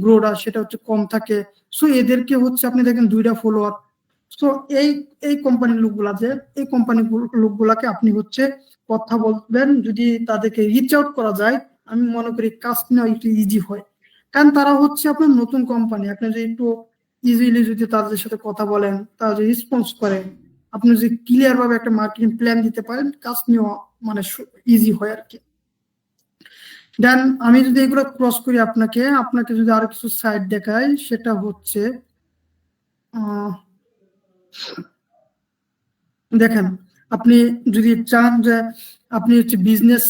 গ্রোটা সেটা হচ্ছে কম থাকে। সো এদেরকে হচ্ছে আপনি দেখেন 2টা ফলোয়ার। সো এই এই কোম্পানির লোকগুলা যে এই কোম্পানি লোকগুলাকে আপনি হচ্ছে কথা বলবেন, যদি তাদেরকে রিচ আউট করা যায় আমি মনে করি কাজ নেওয়া একটু ইজি হয়। কারণ তারা হচ্ছে আপনার নতুন কোম্পানি, আপনি যদি একটু ইজিলি যদি তাদের সাথে কথা বলেন, তারা যদি রেসপন্স করে, আপনি যদি ক্লিয়ার ভাবে একটা মার্কেটিং প্ল্যান দিতে পারেন, কাজ নেওয়া মানে ইজি হয় আর কি। দেন আমি যদি এগুলো ক্রস করি, আপনাকে আপনাকে যদি আরো কিছু সাইট দেখাই, সেটা হচ্ছে দেখেন আপনি যদি চান যে আপনি হচ্ছে বিজনেস,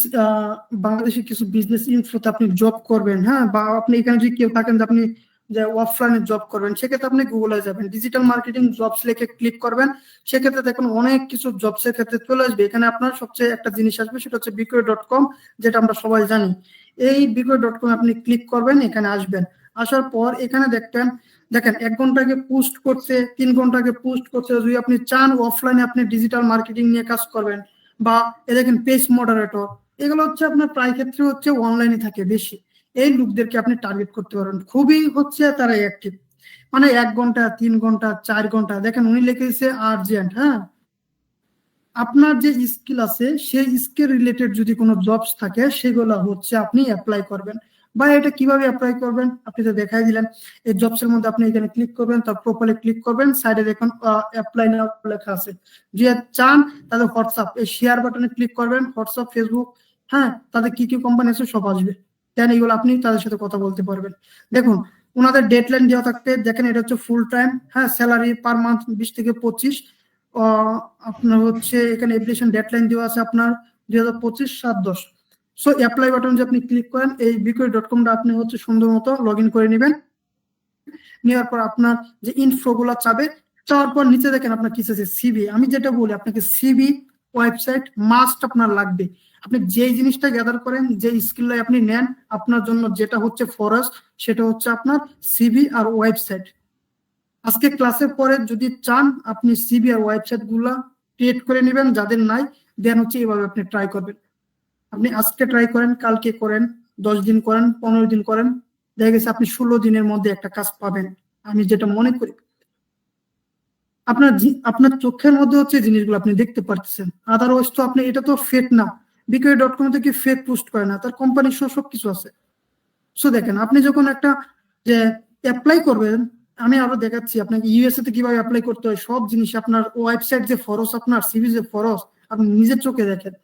বাংলাদেশে কিছু বিজনেস ইনফোতে আপনি জব করবেন, হ্যাঁ বা আপনি এখানে যদি কেউ থাকেন যে আপনি যে অফলাইনে জব করবেন, সেক্ষেত্রে আপনি গুগলে যাবেন, ডিজিটাল মার্কেটিং জবস লিখে ক্লিক করবেন, সেক্ষেত্রে দেখুন অনেক কিছু জবসের ক্ষেত্রে চলে আসবে। এখানে আপনার সবচেয়ে একটা জিনিস আসবে, সেটা হচ্ছে বিক্রয়.com, যেটা আমরা সবাই জানি। এই বিক্রয়.com আপনি ক্লিক করবেন, এখানে আসবেন, আসার পর এখানে দেখেন 1 ঘন্টা আগে পোস্ট করছে, 3 ঘন্টা আগে পোস্ট করছে। যদি আপনি চান অফলাইনে আপনি ডিজিটাল মার্কেটিং নিয়ে কাজ করবেন, বা এ দেখেন পেজ মডারেটর, এগুলো হচ্ছে আপনার প্রায় ক্ষেত্রে হচ্ছে অনলাইনে থাকে বেশি। এই লোকদেরকে আপনি টার্গেট করতে পারেন, খুবই হচ্ছে তারা অ্যাক্টিভ। মানে 1 ঘন্টা 3 ঘন্টা 4 ঘন্টা, দেখেন উনি লিখেছে আর্জেন্ট, হ্যাঁ আপনার যে স্কিল আছে সেই স্কিল রিলেটেড যদি কোনো জবস থাকে সেগুলো হচ্ছে আপনি অ্যাপ্লাই করবেন। বা এটা কিভাবে অ্যাপ্লাই করবেন আপনি তো দেখাই দিলেন। এই জবস এর মধ্যে আপনি এখানে ক্লিক করবেন, তার প্রোফাইলে ক্লিক করবেন, সাইডে দেখুন অ্যাপ্লাই নাও লেখা আছে। যদি চান তাহলে হোয়াটসঅ্যাপ এই শেয়ার বাটনে ক্লিক করবেন, হোয়াটসঅ্যাপ, ফেসবুক, হ্যাঁ, তাদের কি কি কোম্পানি আছে সব আসবে, দেন এগুলো আপনি তাদের সাথে কথা বলতে পারবেন। দেখুন ওনাদের ডেডলাইন দেওয়া থাকতে দেখেন এটা হচ্ছে ফুল টাইম, হ্যাঁ, স্যালারি পার মান্থ 20 থেকে 25। আপনার হচ্ছে এখানে অ্যাপ্লিকেশন ডেডলাইন দেওয়া আছে আপনার 2025 7/10। সো অ্যাপ্লাই বাটন যে আপনি ক্লিক করেন এই bqi.com-টা আপনি হচ্ছে সুন্দর মতো লগ ইন করে নেবেন। নেওয়ার পর আপনার যে ইনফো গুলা চাবে, চাওয়ার পর নিচে দেখেন আপনার কিছু আছে সিভি। আমি যেটা বলি আপনাকে সিভি, ওয়েবসাইট মাস্ট আপনার লাগবে। আপনি যেই জিনিসটা গ্যাদার করেন, যে স্কিল আপনি নেন, আপনার জন্য যেটা হচ্ছে ফরজ সেটা হচ্ছে আপনার সিভি আর ওয়েবসাইট। আজকে ক্লাসের পরে যদি চান আপনি সিভি আর ওয়েবসাইট গুলা ক্রিয়েট করে নেবেন, যাদের নাই দেন হচ্ছে এইভাবে আপনি ট্রাই করবেন। আপনি আজকে ট্রাই করেন, কালকে করেন, 10 দিন করেন, 15 দিন করেন, দেখা গেছে আপনি 16 দিনের মধ্যে একটা কাজ পাবেন, আমি যেটা মনে করি। আপনার চোখের মধ্যে হচ্ছে জিনিসগুলো আপনি দেখতে পারতেছেন, আদারওয়াইজ তো আপনি এটা তো ফেক না। bqi.com থেকে ফেক পোস্ট করে না, তার কোম্পানি সবকিছু আছে। সো দেখেন আপনি যখন একটা যে অ্যাপ্লাই করবেন, আমি আরো দেখাচ্ছি আপনাকে ইউএসএ তে কিভাবে অ্যাপ্লাই করতে হয়, সব জিনিস আপনার ওয়েবসাইট যে ফরজ, আপনার সিভি যে ফরজ, আপনি নিজের চোখে দেখেন।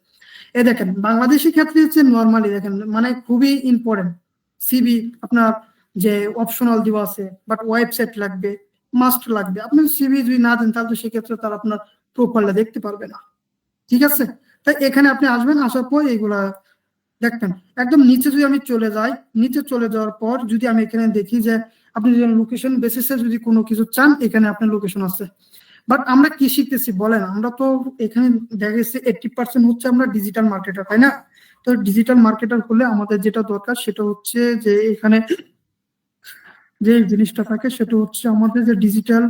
এ দেখেন বাংলাদেশের ক্ষেত্রে হচ্ছে নর্মালি দেখেন মানে খুবই ইম্পর্টেন্ট সিভি আপনার যে অপশনাল দেওয়া আছে, বাট ওয়েবসাইট লাগবে, মাস্ট লাগবে। আপনি সিভি যদি না দেন তাহলে তো সেক্ষেত্রে তার আপনার প্রোফাইলটা দেখতে পারবে না, ঠিক আছে? তাই এখানে আপনি আসবেন, আসার পর এইগুলা দেখবেন। একদম নিচে যদি আমি চলে যাই, নিচে চলে যাওয়ার পর যদি আমি এখানে দেখি যে আপনি যদি লোকেশন বেসিসে যদি কোনো কিছু চান, এখানে আপনার লোকেশন আছে। বাট আমরা কি শিখতেছি বলেন, আমরা তো এখানে দেখা গেছে 80% হচ্ছে আমরা ডিজিটাল মার্কেটার, তাই না? তো ডিজিটাল মার্কেটার হলে আমাদের যেটা দরকার সেটা হচ্ছে যে এখানে যে জিনিসটা থাকে সেটা হচ্ছে আমাদের যে ডিজিটাল,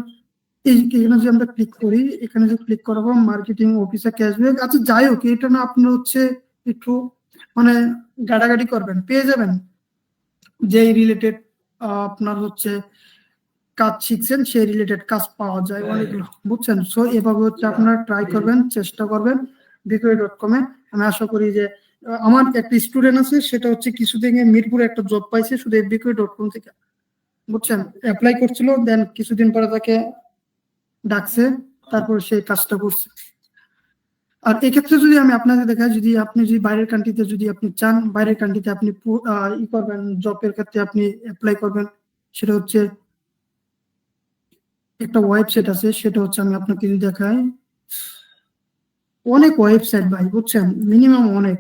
এখানে যে আমরা ক্লিক করি, এখানে যে ক্লিক করাবো মার্কেটিং অফিসার ক্যাশব্যাক, আচ্ছা যাই হোক এটা না আপনার হচ্ছে একটু মানে গাড়াগাড়ি করবেন, পেয়ে যাবেন যে রিলেটেড আপনার হচ্ছে কাজ শিখছেন সেই রিলেটেড কাজ পাওয়া যায় অনেকগুলো, বুঝছেন? সো এভাবে হচ্ছে আপনারা ট্রাই করবেন, চেষ্টা করবেন bqi.com-এ। আমি আশা করি যে আমার একটা স্টুডেন্ট আছে, সেটা হচ্ছে কিছুদিন আগে মিরপুরে একটা জব পাইছে শুধু bqi.com থেকে, বুঝছেন? অ্যাপ্লাই করছিল, দেন কিছুদিন পরে তাকে ডাকছে, তারপর সেই কাজটা করছে। আর এক্ষেত্রে যদি আমি আপনাকে দেখাই, যদি আপনি যদি বাইরের কান্ট্রিতে যদি আপনি চান, বাইরের কান্ট্রিতে আপনি ই করবেন, জবের ক্ষেত্রে আপনি অ্যাপ্লাই করবেন, সেটা হচ্ছে একটা ওয়েবসাইট আছে, সেটা হচ্ছে আমি আপনাকে যদি দেখাই, অনেক ওয়েবসাইট ভাই, বুঝছেন? মিনিমাম অনেক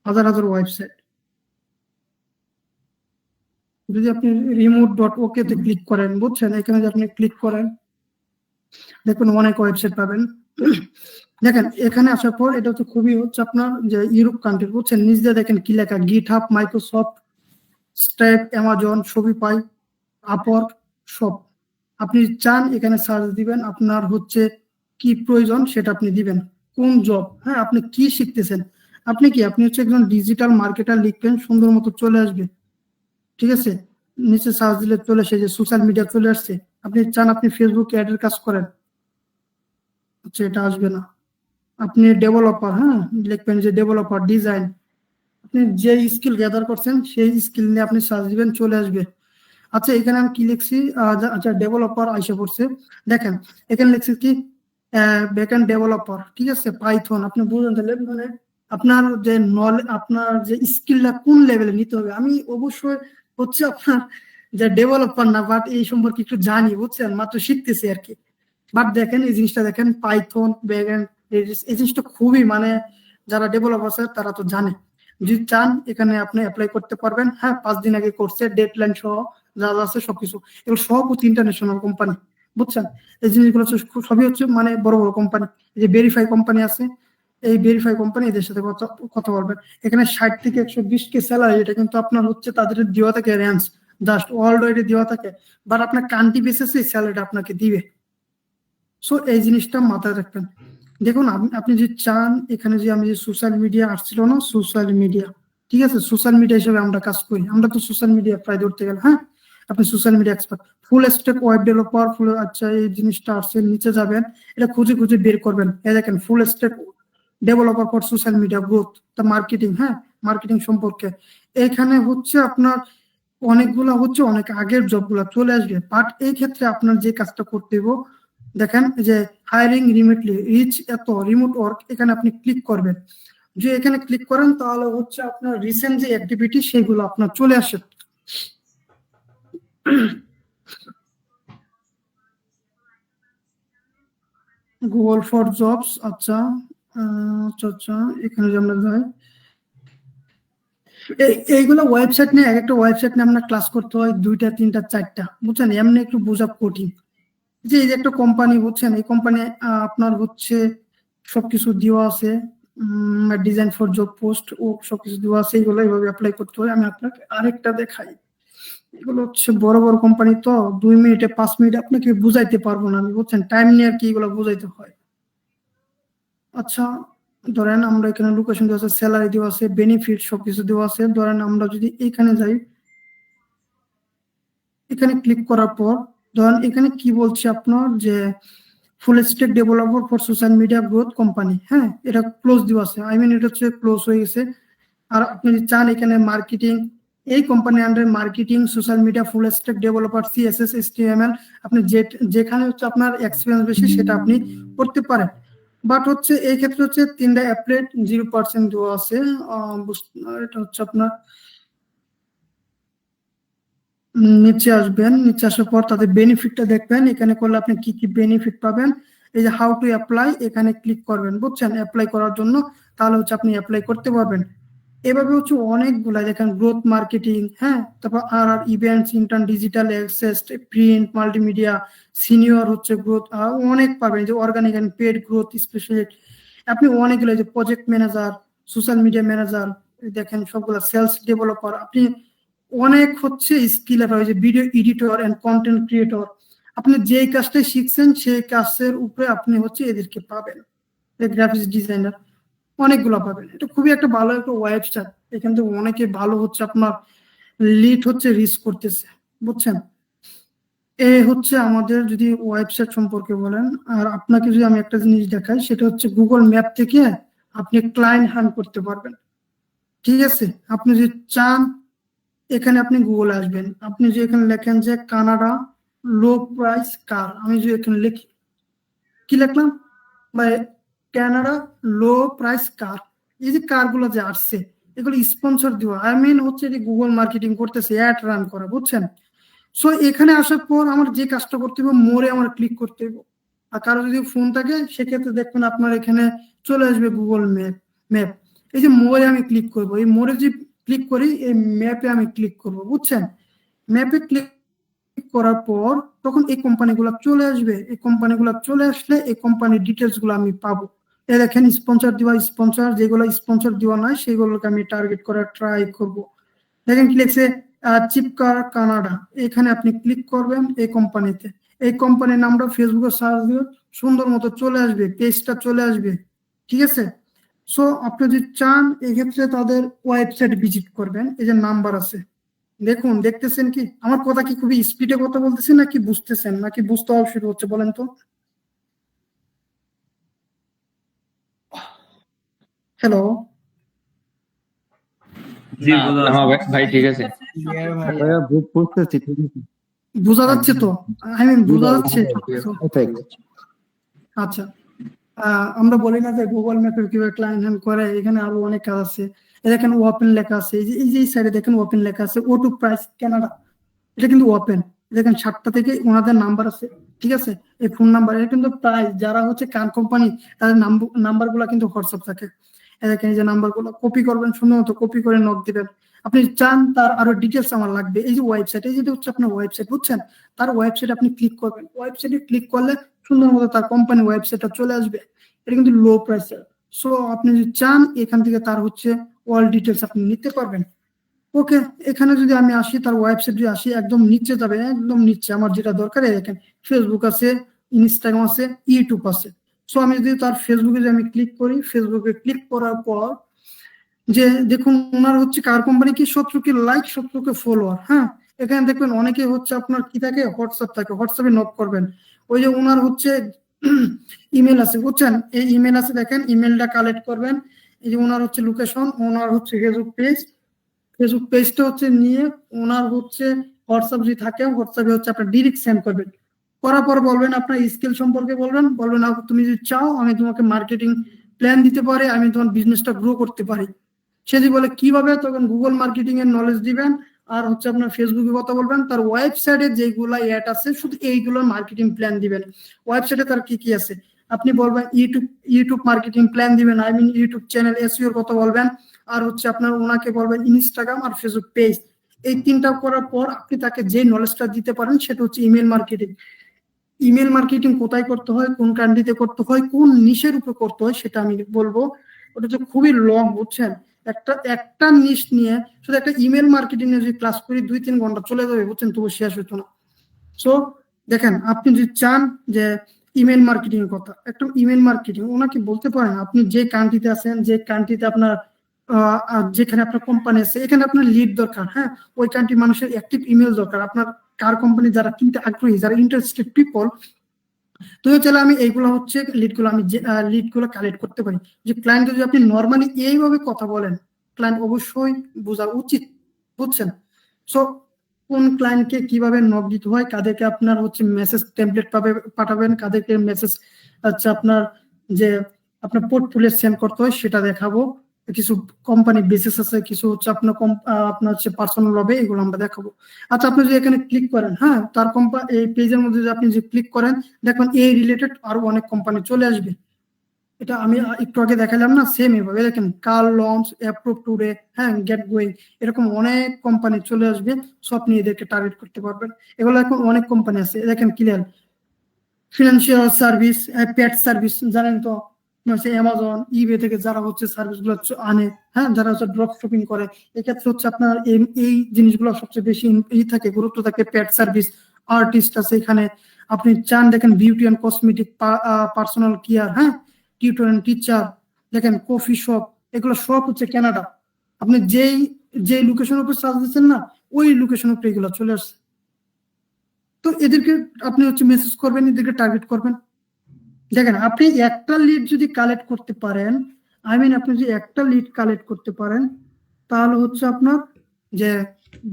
হাজার হাজার ওয়েবসাইট। যদি আপনি remote.ok তে ক্লিক করেন, বুঝছেন, এখানে যদি আপনি ক্লিক করেন দেখুন অনেক ওয়েবসাইট পাবেন। দেখেন এখানে আসার পর এটা হচ্ছে খুবই হচ্ছে আপনার যে ইউরোপ কান্ট্রি, বুঝছেন? নিচ দিয়ে দেখেন কি লেখা, GitHub, Microsoft, stripe, Amazon, Shopify, Upwork, সব। আপনি চান এখানে সার্চ দিবেন, আপনার হচ্ছে কি প্রয়োজন সেটা আপনি দিবেন, কোন জব, হ্যাঁ, আপনি কি শিখতেছেন, আপনি হচ্ছে একজন ডিজিটাল মার্কেটার লিখবেন, সুন্দর মতো চলে আসবে, ঠিক আছে? নিচে সার্চ দিলে চলে আসে, যে সোশ্যাল মিডিয়া চলে আসছে। আপনি চান আপনি ফেসবুক অ্যাডের কাজ করেন, আচ্ছা এটা আসবে না। আপনি ডেভেলপার, হ্যাঁ, লিখবেন যে ডেভেলপার, ডিজাইন, আপনি যে স্কিল গ্যাদার করছেন সেই স্কিল নিয়ে আপনি সার্চ দিবেন, চলে আসবে। আচ্ছা এখানে আমি কি লিখছি, আচ্ছা ডেভেলপার আইসা পড়ছে, দেখেন এখানে লিখছি কি ব্যাকএন্ড ডেভেলপার, ঠিক আছে, পাইথন। আপনি বুঝলেন তাহলে মানে আপনার যে নলেজ, আপনার যে স্কিলটা কোন লেভেলে নিতে হবে। আমি অবশ্যই হচ্ছে আপনার যে ডেভেলপার না, বাট এই সম্পর্কে একটু জানি, বুঝছেন, মাত্র শিখতেছি আর কি। বাট দেখেন এই জিনিসটা দেখেন, পাইথন, ব্যাকএন্ড, এই জিনিসটা খুবই মানে যারা ডেভেলপার আছে তারা তো জানে। যদি চান এখানে আপনি অ্যাপ্লাই করতে পারবেন, হ্যাঁ, 5 দিন আগে করছে, ডেডলাইন সহ যা যা আছে সবকিছু। এগুলো সব হচ্ছে ইন্টারন্যাশনাল কোম্পানি, বুঝছেন? এই জিনিসগুলো হচ্ছে সবই হচ্ছে মানে বড় বড় কোম্পানি। এই যে ভেরিফাই কোম্পানি আছে, এই ভেরিফাই কোম্পানি এদের সাথে কথা বলবেন। এখানে 60 থেকে 120K স্যালারি, এটা কিন্তু আপনার হচ্ছে তাদের দেওয়া থাকে রেঞ্জ, জাস্ট ওয়ার্ল্ড ওয়াইডে দেওয়া থাকে, বাট আপনার কান্ট্রি বেসিসে স্যালারিটা আপনাকে দিবে। সো এই জিনিসটা মাথায় রাখবেন। দেখুন আপনি যদি চান, এখানে যে আমি যে সোশ্যাল মিডিয়া আসছিল না, সোশ্যাল মিডিয়া, ঠিক আছে, সোশ্যাল মিডিয়া হিসেবে আমরা কাজ করি, আমরা তো সোশ্যাল মিডিয়া প্রায় ধরতে গেলে, হ্যাঁ, আপনি social media expert, full stack web developer, full, আচ্ছা এই জিনিসটা আসছে, নিচে যাবেন, এটা খুঁজে খুঁজে বের করবেন। এই দেখেন full stack developer for social media growth, the marketing, হ্যাঁ, মার্কেটিং সম্পর্কে। এখানে হচ্ছে আপনার অনেকগুলা হচ্ছে অনেক আগের জবগুলা চলে আসবে, বাট এই ক্ষেত্রে আপনার যে কাজটা করতে হবে, দেখেন এই যে হায়ারিং রিমোটলি রিচ এত রিমোট ওয়ার্ক, এখানে আপনি ক্লিক করবেন। যে এখানে ক্লিক করেন তাহলে হচ্ছে আপনার রিসেন্ট যে অ্যাক্টিভিটি সেগুলো আপনার চলে আসে। গুগল ফর জবস, আচ্ছা আচ্ছা, এখানে যে আমরা যাই, এইগুলো ওয়েবসাইট নিয়ে, এক একটা ওয়েবসাইট নিয়ে আপনার ক্লাস করতে হয় 2টা 3টা 4টা, বুঝছেন, এমনি একটু বোঝা কঠিন। যে এই যে একটা কোম্পানি, বুঝছেন, এই কোম্পানি আপনার হচ্ছে সবকিছু দেওয়া আছে, ডিজাইন ফর জব পোস্ট ও সবকিছু দেওয়া আছে, এইগুলো এইভাবে অ্যাপ্লাই করতে হয়। আমি আপনাকে আরেকটা দেখাই, এগুলো হচ্ছে বড় বড় কোম্পানি, তো 2 মিনিটে 5 মিনিট আপনাকে বুঝাইতে পারবো না আমি, বুঝছেন, টাইম নিয়ে আর কি এগুলো বুঝাইতে হয়। আচ্ছা, ধরেন আমরা এখানে লোকেশন দেওয়া আছে, স্যালারি দেওয়া আছে, বেনিফিট সবকিছু দেওয়া আছে। ধরেন আমরা যদি এখানে যাই, এখানে ক্লিক করার পর ধরেন এখানে কি বলছে আপনার যে full stack developer for social media growth company, হ্যাঁ, এটা ক্লোজ দেওয়া আছে, আই মিন এটা হচ্ছে ক্লোজ হয়ে গেছে। আর আপনি যদি চান এখানে মার্কেটিং, এই কোম্পানির আন্ডারে marketing, social media, full stack developer, CSS, HTML, আপনি যেখানে হচ্ছে আপনার এক্সপিরিয়েন্স বেশি সেটা আপনি করতে পারেন। বাট হচ্ছে এই ক্ষেত্রে হচ্ছে 3টা অ্যাপ্লেট 0% দেওয়া আছে। এটা হচ্ছে আপনার নিচে আসবেন, নিচে আসার পর তাদের বেনিফিটটা দেখবেন, এখানে করলে আপনি কি কি বেনিফিট পাবেন। এই যে হাউ টু অ্যাপ্লাই, এখানে ক্লিক করবেন, বুঝছেন, অ্যাপ্লাই করার জন্য, তাহলে হচ্ছে আপনি অ্যাপ্লাই করতে পারবেন। এভাবে হচ্ছে অনেকগুলা দেখেন, গ্রোথ মার্কেটিং, হ্যাঁ, তারপর আর আর events, intern, digital access, print, multimedia, senior হচ্ছে গ্রোথ, অনেক পাবেন। যে organic and paid growth specialist, আপনি অনেকগুলো, যে project manager, social media manager, দেখেন সবগুলা, সেলস ডেভেলপার, আপনি অনেক হচ্ছে স্কিল আছে, video editor and content creator, আপনি যেই কাজটা শিখছেন সেই কাজের উপরে আপনি হচ্ছে এদেরকে পাবেন। গ্রাফিক্স ডিজাইনার, অনেকগুলো পাবেন। এটা খুবই একটা ভালো একটা ওয়েবসাইট, এখান থেকে অনেকে ভালো হচ্ছে আপনার লিড হচ্ছে রিচ করতেছে, বুঝছেন। এ হচ্ছে আমাদের যদি ওয়েবসাইট সম্পর্কে বলেন। আর আপনাকে যদি আমি একটা জিনিস দেখাই, সেটা হচ্ছে গুগল ম্যাপ থেকে আপনি ক্লায়েন্ট হান্ট করতে পারবেন, ঠিক আছে। আপনি যদি চান, এখানে আপনি গুগলে আসবেন, আপনি যে এখানে লেখেন যে কানাডা লো প্রাইস কার, আমি যদি এখানে লিখি, কি লিখলাম ভাই, কানাডা লো প্রাইস কার, এই যে কার গুলো যে আসছে এগুলো স্পন্সর দেওয়া, আই মিন হচ্ছে যে গুগল মার্কেটিং করতেছে, অ্যাড রান করা, বুঝছেন। সো এখানে আসার পর আমার যে কাজটা করতে হবে, মোরে আমার ক্লিক করতে হবে। আর কারো যদি ফোন থাকে সেক্ষেত্রে দেখবেন আপনার এখানে চলে আসবে গুগল ম্যাপ। এই যে মোরে আমি ক্লিক করব, এই মোরে যে ক্লিক করি, এই ম্যাপে আমি ক্লিক করব, বুঝছেন। ম্যাপে ক্লিক করার পর তখন এই কোম্পানিগুলো চলে আসবে, এই কোম্পানিগুলো চলে আসলে এই কোম্পানির ডিটেলস গুলো আমি পাবো। এই দেখেন স্পন্সর দেওয়া, স্পন্সর যেগুলো স্পন্সর দেওয়া নয় সেগুলোকে আমি টার্গেট করার ট্রাই করব। দেখেন কি লিখছে, চিপকার কানাডা, এখানে আপনি ক্লিক করবেন এই কোম্পানিতে, এই কোম্পানির নামটা ফেসবুকে সার্চ দিয়ে সুন্দর মতো চলে আসবে, পেজটা চলে আসবে, ঠিক আছে। সো আপনি যদি চান এক্ষেত্রে তাদের ওয়েবসাইট ভিজিট করবেন, এই যে নাম্বার আছে, দেখুন, দেখতেছেন কি আমার কথা, কি খুবই স্পিডে কথা বলতেছি নাকি বুঝতেছেন, নাকি বুঝতে অসুবিধা হচ্ছে বলেন তো। হ্যালো, জি বোঝা যাচ্ছে। ভাই ঠিক আছে। বুঝতেছি, ঠিক আছে। বোঝা যাচ্ছে তো, আই মিন বোঝা যাচ্ছে। Perfect. আচ্ছা, আমরা বলি না যে গুগল ম্যাপের কিভাবে ক্লায়েন্ট হ্যান্ড করে, এখানে আরো অনেক কাজ আছে। এই দেখেন ওপেন লেখা আছে, এই সাইডে দেখেন ওপেন লেখা আছে, ও টু প্রাইস কানাডা, এটা কিন্তু ওপেন। দেখেন 7টা থেকে ওনাদের নাম্বার আছে, ঠিক আছে, এই ফোন নাম্বার, এটা কিন্তু প্রাইস, যারা হচ্ছে কান কোম্পানি তাদের নাম্বার গুলা কিন্তু হোয়াটসঅ্যাপ থাকে। এই দেখেন এই যে নাম্বার গুলো কপি করবেন, সুন্দর মতো কপি করে নক দিবেন। আপনি চান তার আরো ডিটেলস আমার লাগবে, এই যে ওয়েবসাইট, এই যেটা হচ্ছে আপনার ওয়েবসাইট, বুঝছেন, তার ওয়েবসাইট আপনি ক্লিক করবেন, ওয়েবসাইটে ক্লিক করলে সুন্দর মতো তার কোম্পানি ওয়েবসাইটটা চলে আসবে। এটা কিন্তু লো প্রাইসের। সো আপনি যদি চান এখান থেকে তার হচ্ছে অল ডিটেলস আপনি নিতে পারবেন। ওকে, এখানে যদি আমি আসি, তার ওয়েবসাইট যদি আসি, একদম নিচে যাবে, একদম নিচে আমার যেটা দরকার, দেখেন ফেসবুক আছে, ইনস্টাগ্রাম আছে, ইউটিউব আছে। সো আমি যদি তার ফেসবুকে যদি আমি ক্লিক করি, ফেসবুকে ক্লিক করার পর যে দেখুন ওনার হচ্ছে কার কোম্পানি কি, 70K লাইক, 70K ফলোয়ার, হ্যাঁ। এখানে দেখবেন অনেকে হচ্ছে আপনার কি থাকে, হোয়াটসঅ্যাপ থাকে, হোয়াটসঅ্যাপে নক করবেন। ওই যে ওনার হচ্ছে ইমেল আছে, বুঝছেন, এই ইমেল আছে, দেখেন ইমেলটা কালেক্ট করবেন, এই যে ওনার হচ্ছে লোকেশন, ওনার হচ্ছে ফেসবুক পেজটা হচ্ছে নিয়ে ওনার হচ্ছে হোয়াটসঅ্যাপ যদি থাকে হোয়াটসঅ্যাপে হচ্ছে আপনার ডিরেক্ট সেন্ড করবেন। করার পর বলবেন আপনার স্কিল সম্পর্কে বলবেন তুমি যদি চাও আমি তোমাকে মার্কেটিং প্ল্যান দিতে পারি, আমি তোমার বিজনেসটা গ্রো করতে পারি। সে যদি বলে কিভাবে, তখন গুগল মার্কেটিং এর নলেজ দিবেন আর হচ্ছে আপনার ফেসবুকে কথা বলবেন, তার ওয়েবসাইটে যেগুলা অ্যাড আছে শুধু এইগুলোর মার্কেটিং প্ল্যান দিবেন। ওয়েবসাইটে তার কি কি আছে আপনি বলবেন, ইউটিউব মার্কেটিং প্ল্যান দিবেন, ইউটিউব চ্যানেল এসইও এর কথা বলবেন, আর হচ্ছে আপনার ওনাকে বলবেন ইনস্টাগ্রাম আর ফেসবুক পেজ। এই তিনটা করার পর আপনি তাকে যে নলেজটা দিতে পারেন সেটা হচ্ছে ইমেল মার্কেটিং। ইমেল মার্কেটিং কোথায় করতে হয়, কোন কান্ট্রিতে করতে হয়, কোন নিশের উপর করতে হয় সেটা আমি বলবো। ওটা হচ্ছে খুবই লং, বুঝছেন? একটা নিশ নিয়ে শুধু একটা ইমেল মার্কেটিং এর যদি ক্লাস করি 2-3 ঘন্টা চলে যাবে, বুঝছেন, তবু শেষ হতো না। সো দেখেন, আপনি যদি চান যে ইমেল মার্কেটিং এর কথা, একটা ইমেল মার্কেটিং ওনাকে বলতে পারেন আপনি যে কান্ট্রিতে আছেন, যে কান্ট্রিতে আপনার যেখানে আপনার কোম্পানি আছে, এখানে আপনার লিড দরকার, হ্যাঁ, ওই কান্ট্রি মানুষের অ্যাক্টিভ ইমেল দরকার, আপনার কার কোম্পানি যারা কিনতে আগ্রহী, যারা ইন্টারেস্টেড পিপল। তো চাইলে আমি এইগুলো হচ্ছে লিডগুলো কালেক্ট করতে পারি। যে ক্লায়েন্টকে যদি আপনি নর্মালি এইভাবে কথা বলেন, ক্লায়েন্ট অবশ্যই বোঝা উচিত, বুঝছেন? সো কোন ক্লায়েন্টকে কিভাবে নক দিতে হয়, কাদেরকে আপনার হচ্ছে মেসেজ টেমপ্লেট পাঠাবেন, কাদেরকে মেসেজ হচ্ছে আপনার যে আপনার পোর্টফোলিও সেন্ড করতে হয় সেটা দেখাবো। কিছু কোম্পানি বেসিস আছে, কিছু হচ্ছে আপনার হচ্ছে পার্সোনাল হবে, এগুলো আমরা দেখাবো। আচ্ছা, আপনি যদি এখানে ক্লিক করেন, হ্যাঁ, তার এই পেজের মধ্যে যদি আপনি যে ক্লিক করেন, দেখবেন এই রিলেটেড আরো অনেক কোম্পানি চলে আসবে। এটা আমি একটু আগে দেখালাম না, সেম এভাবে দেখেন কার লঞ্চ, অ্যাপ্রুভ টুডে, হ্যাঁ, গেট গোয়িং, এরকম অনেক কোম্পানি চলে আসবে। সো আপনি এদেরকে টার্গেট করতে পারবেন। এগুলো এখন অনেক কোম্পানি আছে, দেখেন ক্লিয়ার। ফিনান্সিয়াল সার্ভিস, পেট সার্ভিস, জানেন তো, অ্যামাজন, ইবে থেকে যারা হচ্ছে সার্ভিস গুলো আনে, হ্যাঁ, যারা হচ্ছে ড্রপ শপিং করে, এক্ষেত্রে হচ্ছে আপনার এই জিনিসগুলো সবচেয়ে বেশি থাকে, গুরুত্ব থাকে। পেট সার্ভিস, আর্টিস্ট আছে এখানে, আপনি চান দেখেন beauty and cosmetic, personal care, হ্যাঁ, টিউটর অ্যান্ড টিচার, দেখেন কফি শপ, এগুলো সব হচ্ছে কানাডা। আপনি যে লোকেশনের উপর সার্চ দিচ্ছেন না, ওই লোকেশনের উপরে এগুলো চলে আসছে। তো এদেরকে আপনি হচ্ছে মেসেজ করবেন, এদেরকে টার্গেট করবেন। দেখেন, আপনি একটা লিড যদি কালেক্ট করতে পারেন, আপনি যদি একটা লিড কালেক্ট করতে পারেন, তাহলে হচ্ছে আপনার যে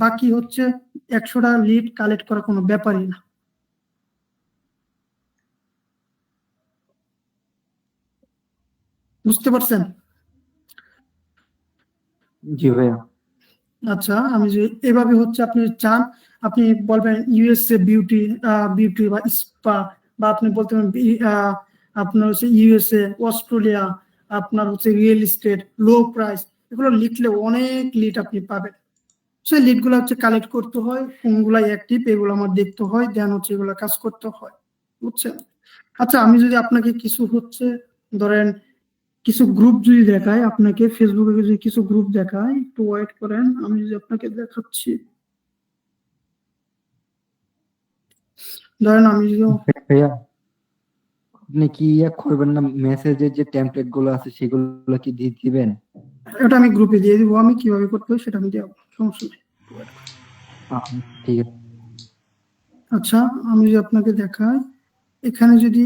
বাকি হচ্ছে 100টা লিড কালেক্ট করা কোনো ব্যাপারই না। বুঝতে পারছেন? জি ভাইয়া। আচ্ছা, আমি যে এভাবে হচ্ছে আপনি চান, আপনি বলবেন ইউএসএ বিউটি বা স্পা, বা আপনি বলতে পারেন আপনার হচ্ছে ইউএসএ, অস্ট্রেলিয়া, আপনার হচ্ছে রিয়েল এস্টেট, লো প্রাইস, এগুলো লিখলে অনেক লিড আপনি পাবেন। সেই লিড গুলো হচ্ছে কালেক্ট করতে হয়, কোনগুলা অ্যাক্টিভ এগুলো আমার দেখতে হয়, দেন হচ্ছে এগুলো কাজ করতে হয়, বুঝছেন? আচ্ছা, আমি যদি আপনাকে কিছু হচ্ছে ধরেন কিছু গ্রুপ যদি দেখায়, আপনাকে ফেসবুকে যদি কিছু গ্রুপ দেখায়, একটু ওয়েট করেন, আমি যদি আপনাকে দেখাচ্ছি। ধরেন আমি যদি ভাইয়া, আপনি কি করবেন না, মেসেজের যে টেমপ্লেট গুলো আছে সেগুলো কি দিয়ে দিবেন? এটা আমি গ্রুপে দিয়ে দিব, আমি কিভাবে করতে হয় সেটা আমি দেবো, সমস্যা নেই। ঠিক আছে। আচ্ছা, আমি যদি আপনাকে দেখাই, এখানে যদি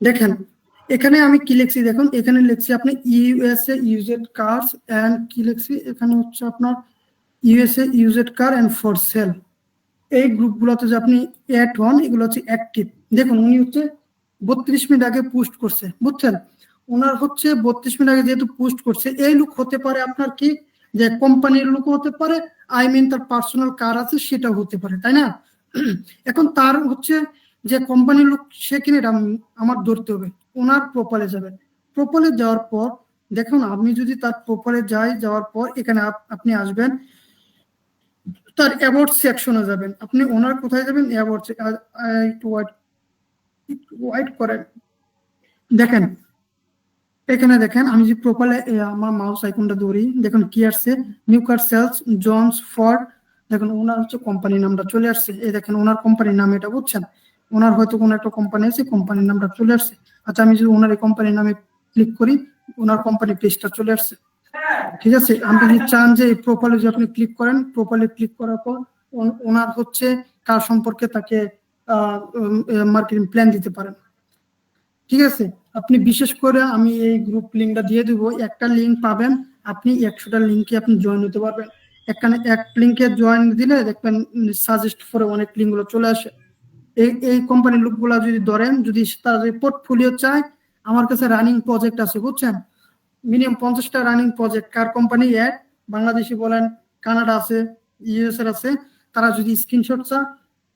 দেখেন, এখানে আমি কি লিখছি দেখুন, এখানে লিখছি আপনি ইউএসএ ইউজেড কার্স এন্ড কি লিখছি এখানে হচ্ছে আপনার USA used car and for sale. এই গ্রুপগুলোতে যে আপনি অ্যাড হন, এগুলো হচ্ছে অ্যাক্টিভ। দেখুন, উনি হচ্ছে 32 মিনিট আগে পোস্ট করছে, বুঝছেন? ওনার হচ্ছে 32 মিনিট আগে যেহেতু পোস্ট করছে, এই লোক হতে পারে আপনার কি, যে কোম্পানির লোক হতে পারে, তার পার্সোনাল কার আছে সেটাও হতে পারে, তাই না? এখন তার হচ্ছে যে কোম্পানির লোক, সে কিনে এটা আমার ধরতে হবে। ওনার প্রোফাইলে যাবেন, প্রোফাইলে যাওয়ার পর দেখুন, আমি যদি তার প্রোফাইলে যাওয়ার পর এখানে আপনি আসবেন, তার অ্যাবাউট সেকশনে যাবেন। আপনি ওনার কোথায় যাবেন? অ্যাবাউট, একটু ওয়াইট করেন। দেখেন, এখানে দেখেন, আমি যে প্রোফাইলে আমার মাউস আইকনটা ধরি, দেখুন কি আসছে, নিউ কার সেলস জনস ফর, দেখুন ওনার হচ্ছে কোম্পানির নামটা চলে আসছে। এই দেখেন ওনার কোম্পানির নাম, এটা বুঝছেন? ওনার হয়তো কোনো একটা কোম্পানি আছে, কোম্পানির নামটা চলে আসছে। আচ্ছা, আমি যদি ওনার এই কোম্পানির নামে ক্লিক করি, ওনার কোম্পানি পেজটা চলে আসছে, ঠিক আছে? আপনি যদি চান যে এই প্রোফাইলে যদি আপনি ক্লিক করেন, প্রোফাইলে ক্লিক করার পর ওনার হচ্ছে কার সম্পর্কে তাকে মার্কেটিং প্ল্যান দিতে পারেন। ঠিক আছে, আপনি বিশেষ করে আমি এই গ্রুপ লিঙ্কটা দিয়ে দিব, একটা লিঙ্ক পাবেন, আপনি 100টা লিঙ্কে আপনি জয়েন হতে পারবেন। এখানে এক লিঙ্কে জয়েন দিলে দেখবেন সাজেস্ট করে অনেক লিঙ্ক গুলো চলে আসে। এই এই কোম্পানির লোকগুলা যদি ধরেন, যদি তার পোর্টফোলিও চায়, আমার কাছে রানিং প্রজেক্ট আছে বুঝছেন, মিনিমাম 50টা রানিং প্রজেক্ট, কার কোম্পানি এক, বাংলাদেশি বলেন, কানাডা আছে, ইউএস এর আছে, তারা যদি স্ক্রিনশট চায়,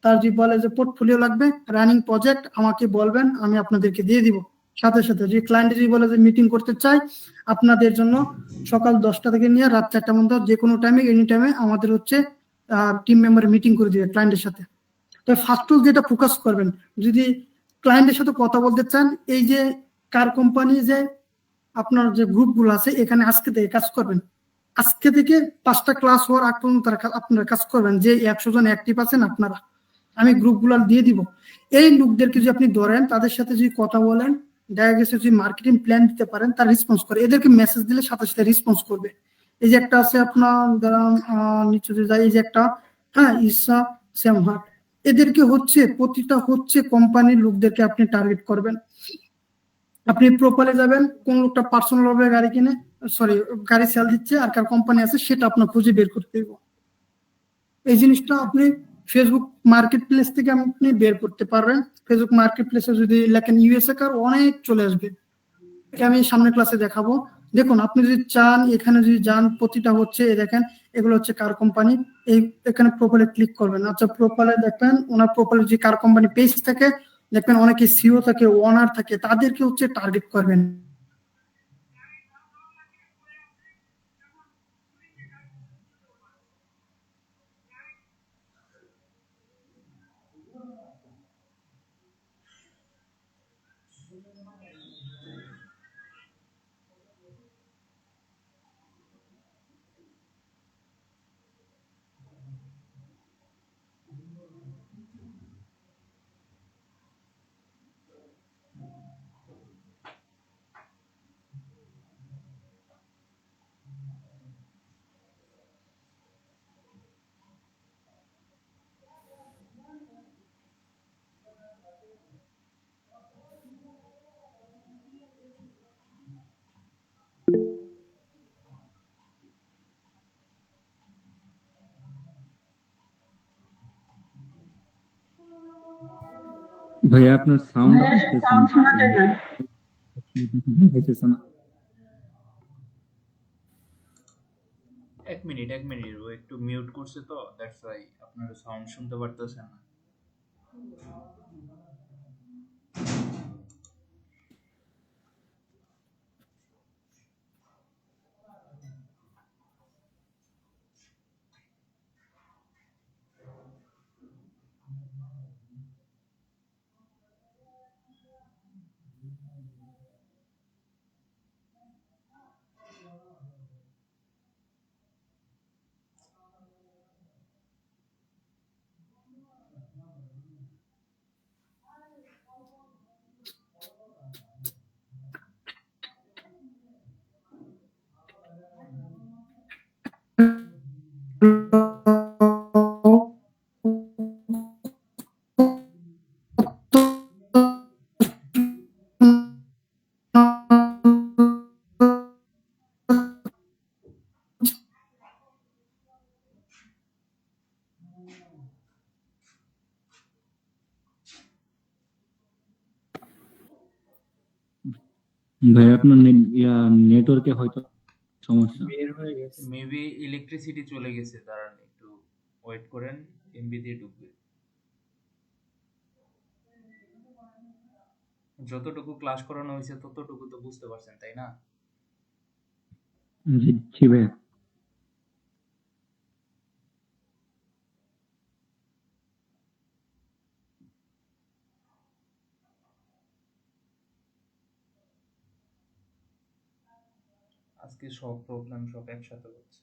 তার যদি বলে যে পোর্টফোলিও লাগবে, রানিং প্রজেক্ট আমাকে বলবেন, আমি আপনাদেরকে দিয়ে দিব সাথে সাথে। যদি ক্লায়েন্ট যদি বলে যে মিটিং করতে চাই আপনাদের জন্য, সকাল 10টা থেকে নিয়ে রাত 4টা পর্যন্ত যে কোনো টাইমে, এনি টাইমে আমাদের হচ্ছে টিম মেম্বার মিটিং করে দিবে ক্লায়েন্টের সাথে। তো ফার্স্ট যেটা ফোকাস করবেন, যদি ক্লায়েন্টের সাথে কথা বলতে চান, এই যে কার কোম্পানি যে আপনার যে গ্রুপগুলো আছে, এখানে আজকে থেকে কাজ করবেন। আজকে থেকে 5টা ক্লাস হওয়ার আগ পর্যন্ত আপনারা কাজ করবেন, যে 100 জন অ্যাক্টিভ আছেন আপনারা, আমি গ্রুপগুলো দিয়ে দিব। এই লোকদেরকে যদি আপনি ধরেন, তাদের সাথে যদি কথা বলেন, দেখা গেছে যদি মার্কেটিং প্ল্যান দিতে পারেন, তার রেসপন্স করে, এদেরকে মেসেজ দিলে সাথে সাথে রেসপন্স করবে। এই যে একটা আছে আপনার, ধরেন নিচে যে যায়, এই যে একটা, হ্যাঁ, ইসা স্যামহাট, এদেরকে হচ্ছে প্রতিটা হচ্ছে কোম্পানির লোকদেরকে আপনি টার্গেট করবেন। আপনি প্রোফাইলে যাবেন, কোন লোকটা পার্সোনাল ভাবে গাড়ি কিনে, সরি, গাড়ি সেল দিচ্ছে, আর কার কোম্পানি আছে সেটা আপনার খুঁজে বের করতে হবে। এই জিনিসটা আপনি ফেসবুক মার্কেট প্লেস থেকে আপনি বের করতে পারবেন। ফেসবুক মার্কেট প্লেসে যদি লেখেন ইউএসএ কার, অনেক চলে আসবে। এটা আমি সামনের ক্লাসে দেখাবো। দেখুন, আপনি যদি চান, এখানে যদি যান, প্রতিটা হচ্ছে, এই দেখেন, এগুলো হচ্ছে কার কোম্পানি। এই এখানে প্রোফাইলে ক্লিক করবেন। আচ্ছা, প্রোফাইলে দেখবেন, ওনার প্রোফাইলে যে কার কোম্পানি পেজ থাকে, দেখবেন অনেকে সিও থাকে, ওনার থাকে, তাদেরকে হচ্ছে টার্গেট করবেন। ভাইয়া আপনার সাউন্ড আসতেছে না, হইতেছে না। 1 মিনিট ও একটু মিউট করছে, তো দ্যাটস ওয়াই আপনারা সাউন্ড শুনতে পারতেছেন না। ভাইয়া আপনার নেটওয়ার্কে হয়তো সমস্যা। মেবি ইলেকট্রিসিটি চলে গেছে, দাঁড়ান একটু ওয়েট করেন, এমবি দিয়ে ঢুকবে। যতটুকু ক্লাস করানো হয়েছে ততটুকু তো বুঝতে পারছেন, তাই না? জি জি ভাইয়া। আজকে সব প্রবলেম সব একসাথে হচ্ছে।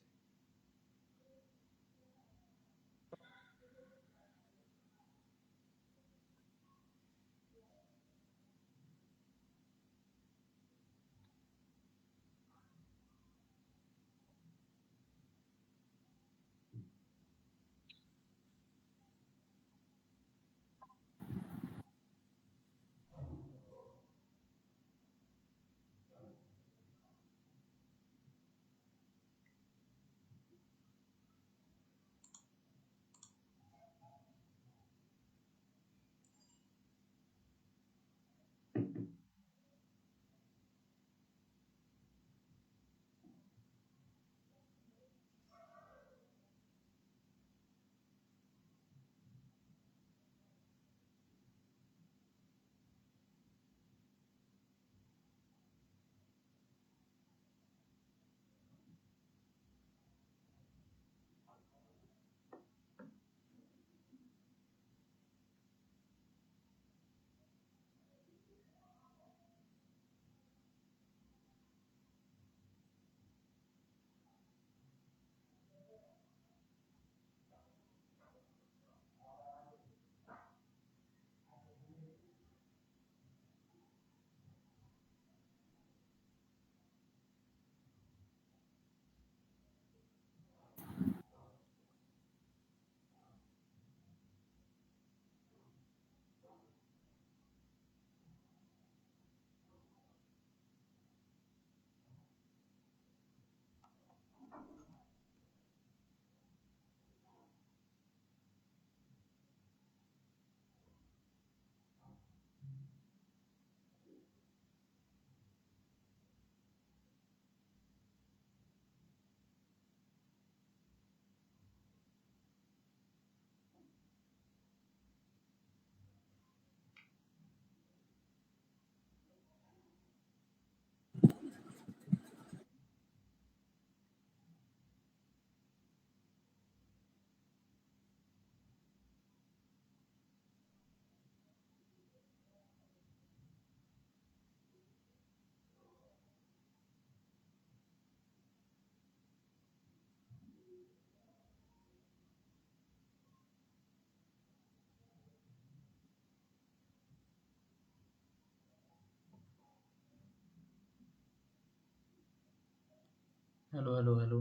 হ্যালো হ্যালো হ্যালো,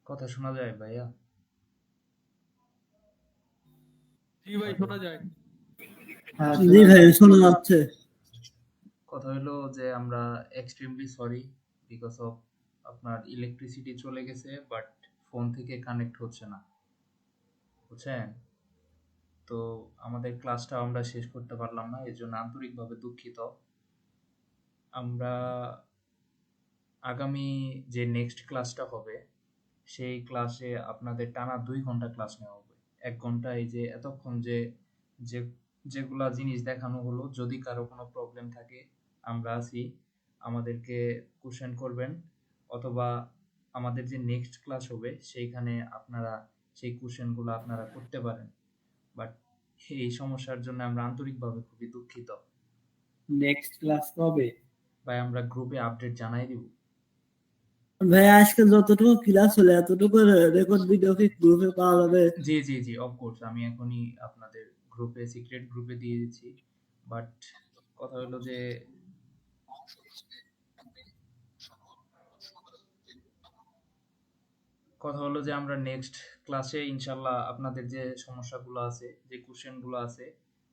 কথা শোনা যায় ভাইয়া? জি ভাই শোনা যায়। হ্যাঁ, জি ভাই শোনা যাচ্ছে। কথা হলো যে আমরা এক্সট্রিমলি সরি বিকজ অফ আপনার ইলেকট্রিসিটি চলে গেছে, বাট ফোন থেকে কানেক্ট হচ্ছে না, বুঝছেন? তো আমাদের ক্লাসটা আমরা শেষ করতে পারলাম না, এর জন্য আন্তরিকভাবে দুঃখিত। আমরা আগামী যে নেক্সট ক্লাসটা হবে সেই ক্লাসে আপনাদের টানা 2 ঘন্টা ক্লাস নেওয়া হবে। 1 ঘন্টা এই যে এতক্ষণ যে যেগুলা জিনিস দেখানো হলো, যদি কারো কোনো প্রবলেম থাকে আমরা আছি, আমাদেরকে কোশ্চেন করবেন, অথবা আমাদের যে নেক্সট ক্লাস হবে সেইখানে আপনারা সেই কোশ্চেনগুলো আপনারা করতে পারেন। বাট এই সমস্যার জন্য আমরা আন্তরিকভাবে খুবই দুঃখিত নেক্সট ক্লাস কবে? ভাই। আমরা গ্রুপে আপডেট জানাই দিব। ভাই আজকে যতটুকু ক্লাস হলো এতটুকু রেকর্ড ভিডিও কি গ্রুপে পাওয়া যাবে? জি জি জি, অফকোর্স আমি এখনই আপনাদের গ্রুপে, সিক্রেট গ্রুপে দিয়ে দিচ্ছি। বাট কথা হলো যে আমরা নেক্সট ক্লাসে ইনশাল্লাহ আপনাদের যে সমস্যাগুলো আছে, যে কোশ্চেনগুলো আছে,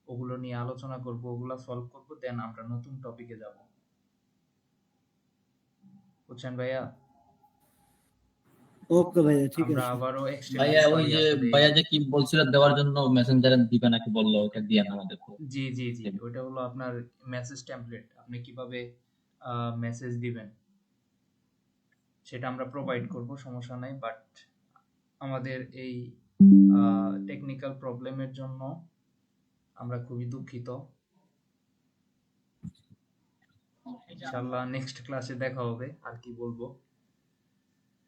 ওগুলো নিয়ে আলোচনা করব, ওগুলো সলভ করব, দেন আমরা নতুন টপিকে যাব, বুঝছেন ভাইয়া? ওকে ভাইয়া ঠিক আমরা আছে। আবারও এক্সট্রিমলি ভাইয়া ওই সরি যে আসলে। ভাইয়া যে কি বলছিল দেওয়ার জন্য মেসেঞ্জারে দিবে নাকি বললো, ওটা দিয়ে আমাদের। জি জি জি, ওটা হলো আপনার মেসেজ টেমপ্লেট, আপনি কিভাবে মেসেজ দিবেন সেটা আমরা প্রোভাইড করব, সমস্যা নাই। বাট আমাদের এই টেকনিক্যাল প্রবলেমের জন্য আমরা খুবই দুঃখিত। ইনশাআল্লাহ নেক্সট ক্লাসে দেখা হবে, আর কি বলবো।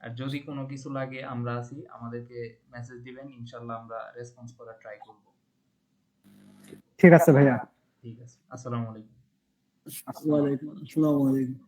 আর যদি কোনো কিছু লাগে আমরা আছি, আমাদেরকে মেসেজ দিবেন, ইনশাআল্লাহ আমরা রেসপন্স করার ট্রাই করব। ঠিক আছে ভাইয়া। ঠিক আছে, আসসালামু আলাইকুম। ওয়ালাইকুম আসসালাম।